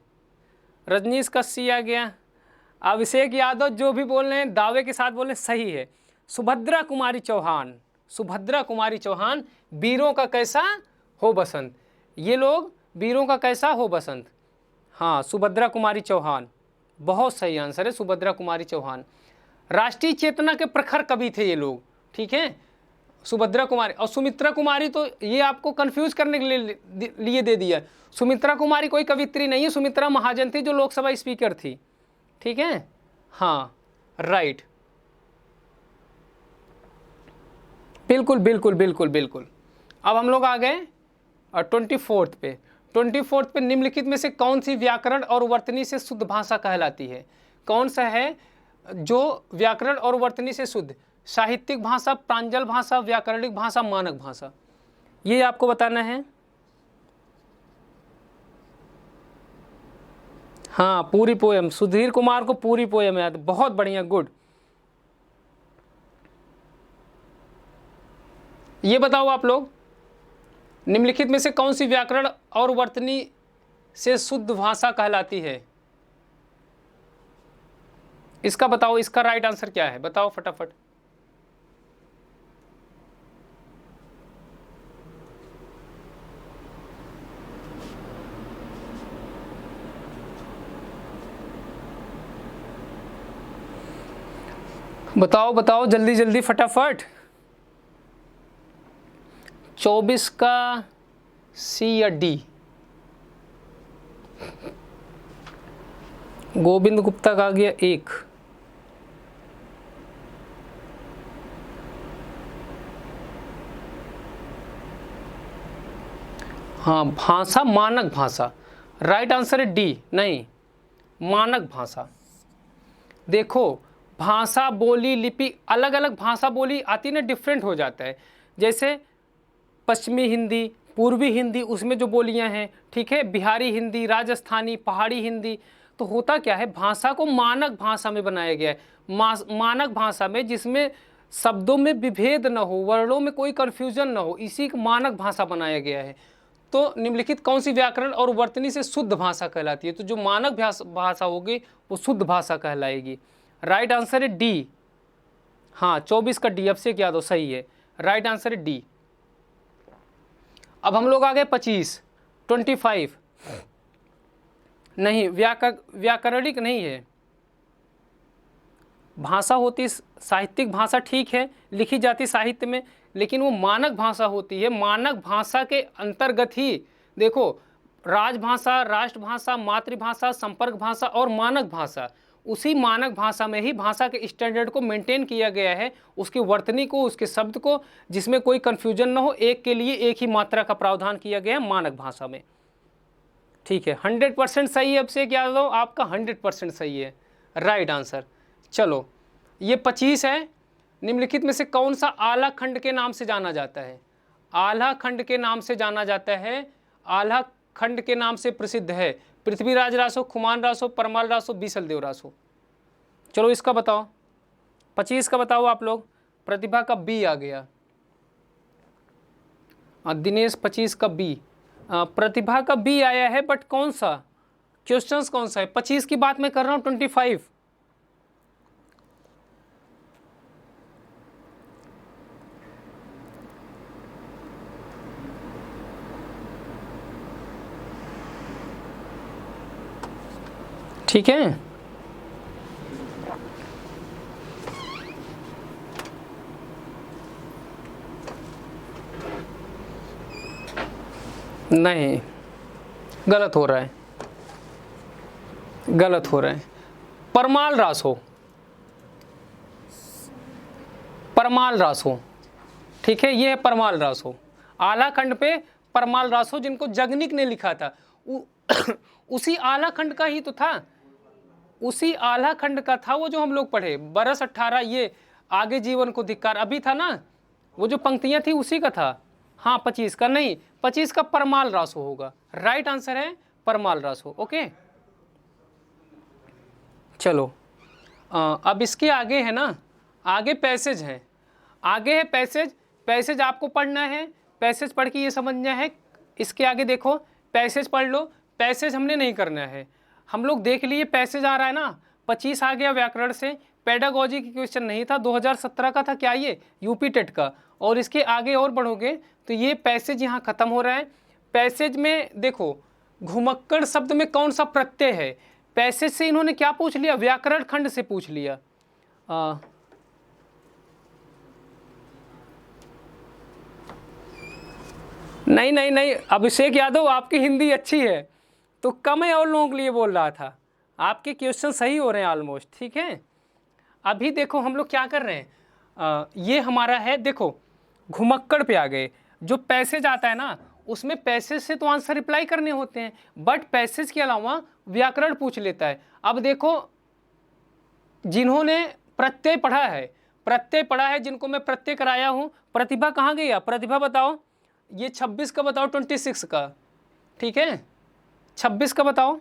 रजनीश का सी आ गया। अभिषेक यादव जो भी बोल रहे हैं दावे के साथ बोल रहे हैं, सही है। सुभद्रा कुमारी चौहान, सुभद्रा कुमारी चौहान, वीरों का कैसा हो बसंत। ये लोग वीरों का कैसा हो बसंत, हाँ सुभद्रा कुमारी चौहान, बहुत सही आंसर है सुभद्रा कुमारी चौहान। राष्ट्रीय चेतना के प्रखर कवि थे ये लोग, ठीक है, सुभद्रा कुमारी। और सुमित्रा कुमारी तो ये आपको कंफ्यूज करने के लिए दे दिया। सुमित्रा कुमारी कोई कवित्री नहीं है, सुमित्रा महाजन थी जो लोकसभा स्पीकर थी, ठीक है, हाँ राइट, बिल्कुल बिल्कुल बिल्कुल बिल्कुल। अब हम लोग आ गए 24th पे। 24th पे निम्नलिखित में से कौन सी व्याकरण और वर्तनी से शुद्ध भाषा कहलाती है? कौन सा है जो व्याकरण और वर्तनी से शुद्ध? साहित्यिक भाषा, प्रांजल भाषा, व्याकरणिक भाषा, मानक भाषा, ये आपको बताना है। हाँ पूरी पोयम, सुधीर कुमार को पूरी पोयम याद, बहुत बढ़िया, गुड। ये बताओ आप लोग, निम्नलिखित में से कौन सी व्याकरण और वर्तनी से शुद्ध भाषा कहलाती है? इसका बताओ, इसका राइट आंसर क्या है बताओ फटाफट। बताओ बताओ जल्दी जल्दी फटाफट। 24 का सी या डी? गोविंद गुप्ता का आ गया 1। हाँ भाषा, मानक भाषा, राइट आंसर है डी। नहीं, मानक भाषा। देखो भाषा बोली लिपि अलग अलग भाषा बोली आती ना, डिफरेंट हो जाता है। जैसे पश्चिमी हिंदी, पूर्वी हिंदी, उसमें जो बोलियां हैं, ठीक है, बिहारी हिंदी, राजस्थानी, पहाड़ी हिंदी, तो होता क्या है भाषा को मानक भाषा में बनाया गया है। मानक भाषा में जिसमें शब्दों में विभेद न हो, वर्णों में कोई कन्फ्यूजन न हो, इसी को मानक भाषा बनाया गया है। तो निम्नलिखित कौन सी व्याकरण और वर्तनी से शुद्ध भाषा कहलाती है? तो जो मानक भाषा होगी वो शुद्ध भाषा कहलाएगी। राइट आंसर है डी। हाँ 24 का डी, अभिषेक यादव सही है, राइट आंसर है डी। अब हम लोग आ गए 25 नहीं, व्याकरणिक नहीं है। भाषा होती साहित्यिक भाषा, ठीक है, लिखी जाती साहित्य में, लेकिन वो मानक भाषा होती है। मानक भाषा के अंतर्गत ही देखो राजभाषा, राष्ट्रभाषा, मातृभाषा, संपर्क भाषा और मानक भाषा, उसी मानक भाषा में ही भाषा के स्टैंडर्ड को मेंटेन किया गया है, उसकी वर्तनी को, उसके शब्द को, जिसमें कोई कन्फ्यूजन ना हो, एक के लिए एक ही मात्रा का प्रावधान किया गया है मानक भाषा में, ठीक है। 100% सही है अभिषेक यादव, आपका 100% सही है, राइट आंसर। चलो ये 25 है। निम्नलिखित में से कौन सा आल्हा खंड के नाम से जाना जाता है? आल्हा खंड के नाम से जाना जाता है, आल्हा खंड के नाम से प्रसिद्ध है पृथ्वीराज रासो, खुमान रासो, परमाल रासो, बीसल देव रासो। चलो इसका बताओ, 25 का बताओ आप लोग। प्रतिभा का बी आ गया, दिनेश 25 का बी, प्रतिभा का बी आया है, बट कौन सा क्वेश्चंस कौन सा है? 25 की बात मैं कर रहा हूँ, 25। ठीक है, नहीं, गलत हो रहा है, गलत हो रहा है। परमाल रासो, परमाल रासो, ठीक है, ये है परमाल रासो। आला खंड पे परमाल रासो, जिनको जगनिक ने लिखा था, उसी आला खंड का ही तो था, उसी आला खंड का था वो जो हम लोग पढ़े। बरस 18 ये आगे जीवन को धिक्कार, अभी था ना, वो जो पंक्तियां थी उसी का था। हाँ 25 का नहीं, 25 का परमाल रासो होगा। राइट आंसर है परमाल रासो। ओके चलो, अब इसके आगे है ना, आगे पैसेज है, आगे है पैसेज। पैसेज आपको पढ़ना है, पैसेज पढ़ के ये समझना है। इसके आगे देखो, पैसेज पढ़ लो। पैसेज हमने नहीं करना है, हम लोग देख लिए पैसेज आ रहा है ना, 25 आ गया व्याकरण से। पेडागोजी की क्वेश्चन नहीं था, 2017 का था क्या ये, यूपी टेट का। और इसके आगे और बढ़ोगे तो ये पैसेज यहाँ खत्म हो रहा है। पैसेज में देखो, घुमक्कड़ शब्द में कौन सा प्रत्यय है। पैसेज से इन्होंने क्या पूछ लिया, व्याकरण खंड से पूछ लिया। नहीं नहीं नहीं, अभिषेक यादव आपकी हिंदी अच्छी है, तो कम है और लोगों के लिए बोल रहा था। आपके क्वेश्चन सही हो रहे हैं ऑलमोस्ट, ठीक है। अभी देखो हम लोग क्या कर रहे हैं, ये हमारा है, देखो घुमक्कड़ पे आ गए। जो पैसेज आता है ना, उसमें पैसेज से तो आंसर रिप्लाई करने होते हैं, बट पैसेज के अलावा व्याकरण पूछ लेता है। अब देखो, जिन्होंने प्रत्यय पढ़ा है, प्रत्यय पढ़ा है, जिनको मैं प्रत्यय कराया हूँ। प्रतिभा कहाँ गई, प्रतिभा बताओ, ये 26 का बताओ, 26 का, ठीक है, 26 का बताओ।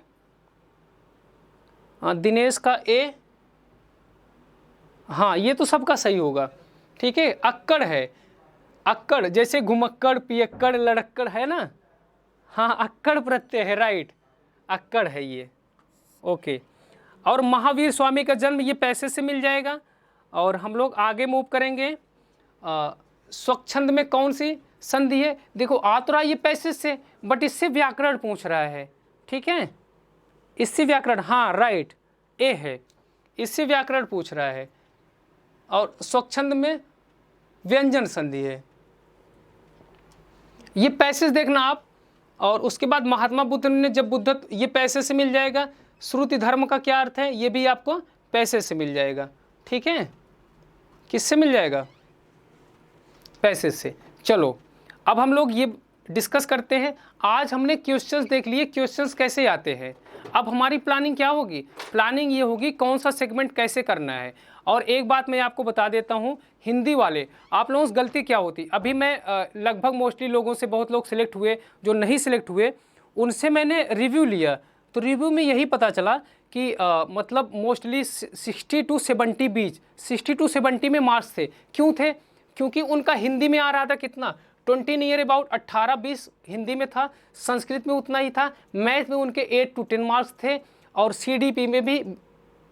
हाँ दिनेश का ए, हाँ ये तो सबका सही होगा, ठीक है। अक्कड़ है, अक्कड़ जैसे घुमक्कड़, पियक्कड़, लड़क्कड़ है ना, हाँ अक्कड़ प्रत्यय है, राइट, अक्कड़ है ये। ओके, और महावीर स्वामी का जन्म, ये पैसे से मिल जाएगा। और हम लोग आगे मूव करेंगे। स्वच्छंद में कौन सी संधि है, देखो आ तो रहा ये पैसे से, बट इससे व्याकरण पूछ रहा है, ठीक है, इससे व्याकरण, हाँ राइट, ए है, इससे व्याकरण पूछ रहा है। और स्वच्छंद में व्यंजन संधि है, ये पैसेज देखना आप। और उसके बाद महात्मा बुद्ध ने जब बुद्धत्व, ये पैसे से मिल जाएगा। श्रुति धर्म का क्या अर्थ है, ये भी आपको पैसे से मिल जाएगा, ठीक है। किससे मिल जाएगा, पैसे से। चलो अब हम लोग ये डिस्कस करते हैं। आज हमने क्वेश्चंस देख लिए, क्वेश्चंस कैसे आते हैं। अब हमारी प्लानिंग क्या होगी, प्लानिंग ये होगी कौन सा सेगमेंट कैसे करना है। और एक बात मैं आपको बता देता हूँ, हिंदी वाले आप लोगों से गलती क्या होती, अभी मैं लगभग मोस्टली लोगों से, बहुत लोग सिलेक्ट हुए, जो नहीं सिलेक्ट हुए उनसे मैंने रिव्यू लिया, तो रिव्यू में यही पता चला कि मतलब मोस्टली 60 to 70 बीच, 60 to 70 में मार्क्स थे। क्यों थे, क्योंकि उनका हिंदी में आ रहा था कितना, 20 नियर अबाउट 18-20 हिंदी में था, संस्कृत में उतना ही था, मैथ में उनके 8 to 10 मार्क्स थे, और CDP में भी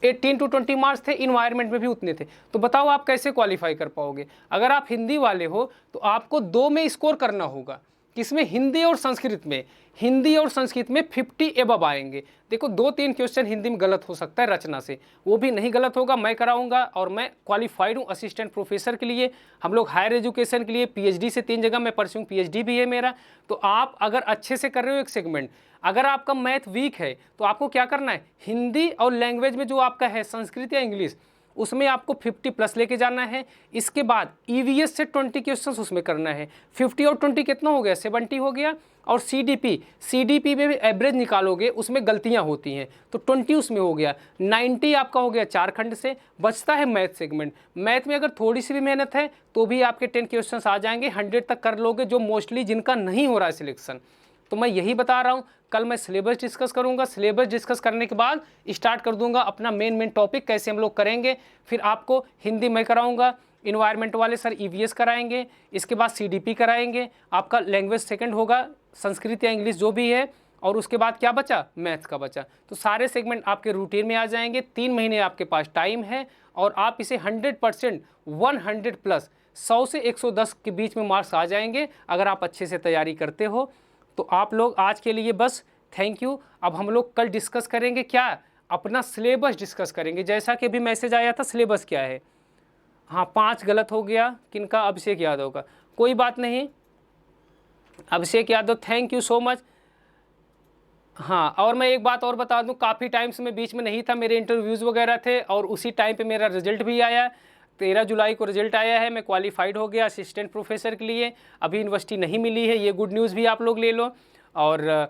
18 to 20 मार्क्स थे, इन्वायरमेंट में भी उतने थे। तो बताओ आप कैसे क्वालिफाई कर पाओगे। अगर आप हिंदी वाले हो तो आपको 2 में स्कोर करना होगा, किसमें, हिंदी और संस्कृत में। हिंदी और संस्कृत में 50 एबव आएंगे। देखो 2-3 क्वेश्चन हिंदी में गलत हो सकता है रचना से, वो भी नहीं गलत होगा, मैं कराऊंगा, और मैं क्वालिफाइड हूँ असिस्टेंट प्रोफेसर के लिए। हम लोग हायर एजुकेशन के लिए PhD से 3 जगह मैं परस्यूइंग, PhD भी है मेरा। तो आप अगर अच्छे से कर रहे हो एक सेगमेंट, अगर आपका मैथ वीक है तो आपको क्या करना है, हिंदी और लैंग्वेज में जो आपका है संस्कृत या इंग्लिश, उसमें आपको 50+ लेके जाना है। इसके बाद EVS से 20 क्वेश्चंस उसमें करना है। 50 और 20 कितना हो गया, 70 हो गया। और CDP में भी एवरेज निकालोगे, उसमें गलतियां होती हैं, तो 20 उसमें हो गया। 90 आपका हो गया 4 खंड से। बचता है मैथ सेगमेंट। मैथ में अगर थोड़ी सी भी मेहनत है तो भी आपके 10 क्वेश्चंस आ जाएंगे, 100 तक कर लोगे, जो मोस्टली जिनका नहीं हो रहा है सिलेक्शन। तो मैं यही बता रहा हूँ, कल मैं सिलेबस डिस्कस करूँगा, सिलेबस डिस्कस करने के बाद स्टार्ट कर दूंगा अपना मेन टॉपिक कैसे हम लोग करेंगे। फिर आपको हिंदी मैं कराऊंगा, इन्वायरमेंट वाले सर EVS कराएंगे, इसके बाद CDP कराएंगे, आपका लैंग्वेज सेकंड होगा, संस्कृत या इंग्लिश जो भी है, और उसके बाद क्या बचा, मैथ का बचा। तो सारे सेगमेंट आपके रूटीन में आ जाएंगे। 3 महीने आपके पास टाइम है, और आप इसे 100% 100+ 100 से 110 के बीच में मार्क्स आ जाएंगे अगर आप अच्छे से तैयारी करते हो। तो आप लोग आज के लिए बस थैंक यू। अब हम लोग कल डिस्कस करेंगे क्या, अपना सिलेबस डिस्कस करेंगे। जैसा कि अभी मैसेज आया था, सिलेबस क्या है। हाँ 5 गलत हो गया, किनका, अभिषेक यादव का, कोई बात नहीं, Abhishek Yadav thank you so much. हाँ, और मैं एक बात और बता दूं, काफ़ी टाइम से मैं बीच में नहीं था, मेरे इंटरव्यूज़ वगैरह थे और उसी टाइम पे मेरा रिजल्ट भी आया। 13 जुलाई को रिजल्ट आया है, मैं क्वालिफाइड हो गया असिस्टेंट प्रोफेसर के लिए। अभी यूनिवर्सिटी नहीं मिली है, ये गुड न्यूज़ भी आप लोग ले लो। और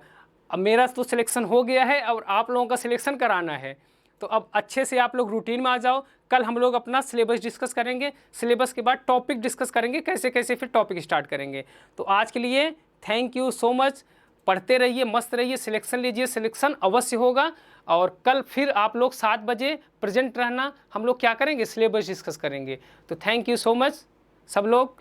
अब मेरा तो सिलेक्शन हो गया है और आप लोगों का सिलेक्शन कराना है, तो अब अच्छे से आप लोग रूटीन में आ जाओ। कल हम लोग अपना सिलेबस डिस्कस करेंगे, सिलेबस के बाद टॉपिक डिस्कस करेंगे, कैसे कैसे फिर टॉपिक स्टार्ट करेंगे। तो आज के लिए थैंक यू सो मच। पढ़ते रहिए, मस्त रहिए, सिलेक्शन लीजिए, सिलेक्शन अवश्य होगा। और कल फिर आप लोग 7 बजे प्रेजेंट रहना, हम लोग क्या करेंगे, सिलेबस डिस्कस करेंगे। तो थैंक यू सो मच सब लोग।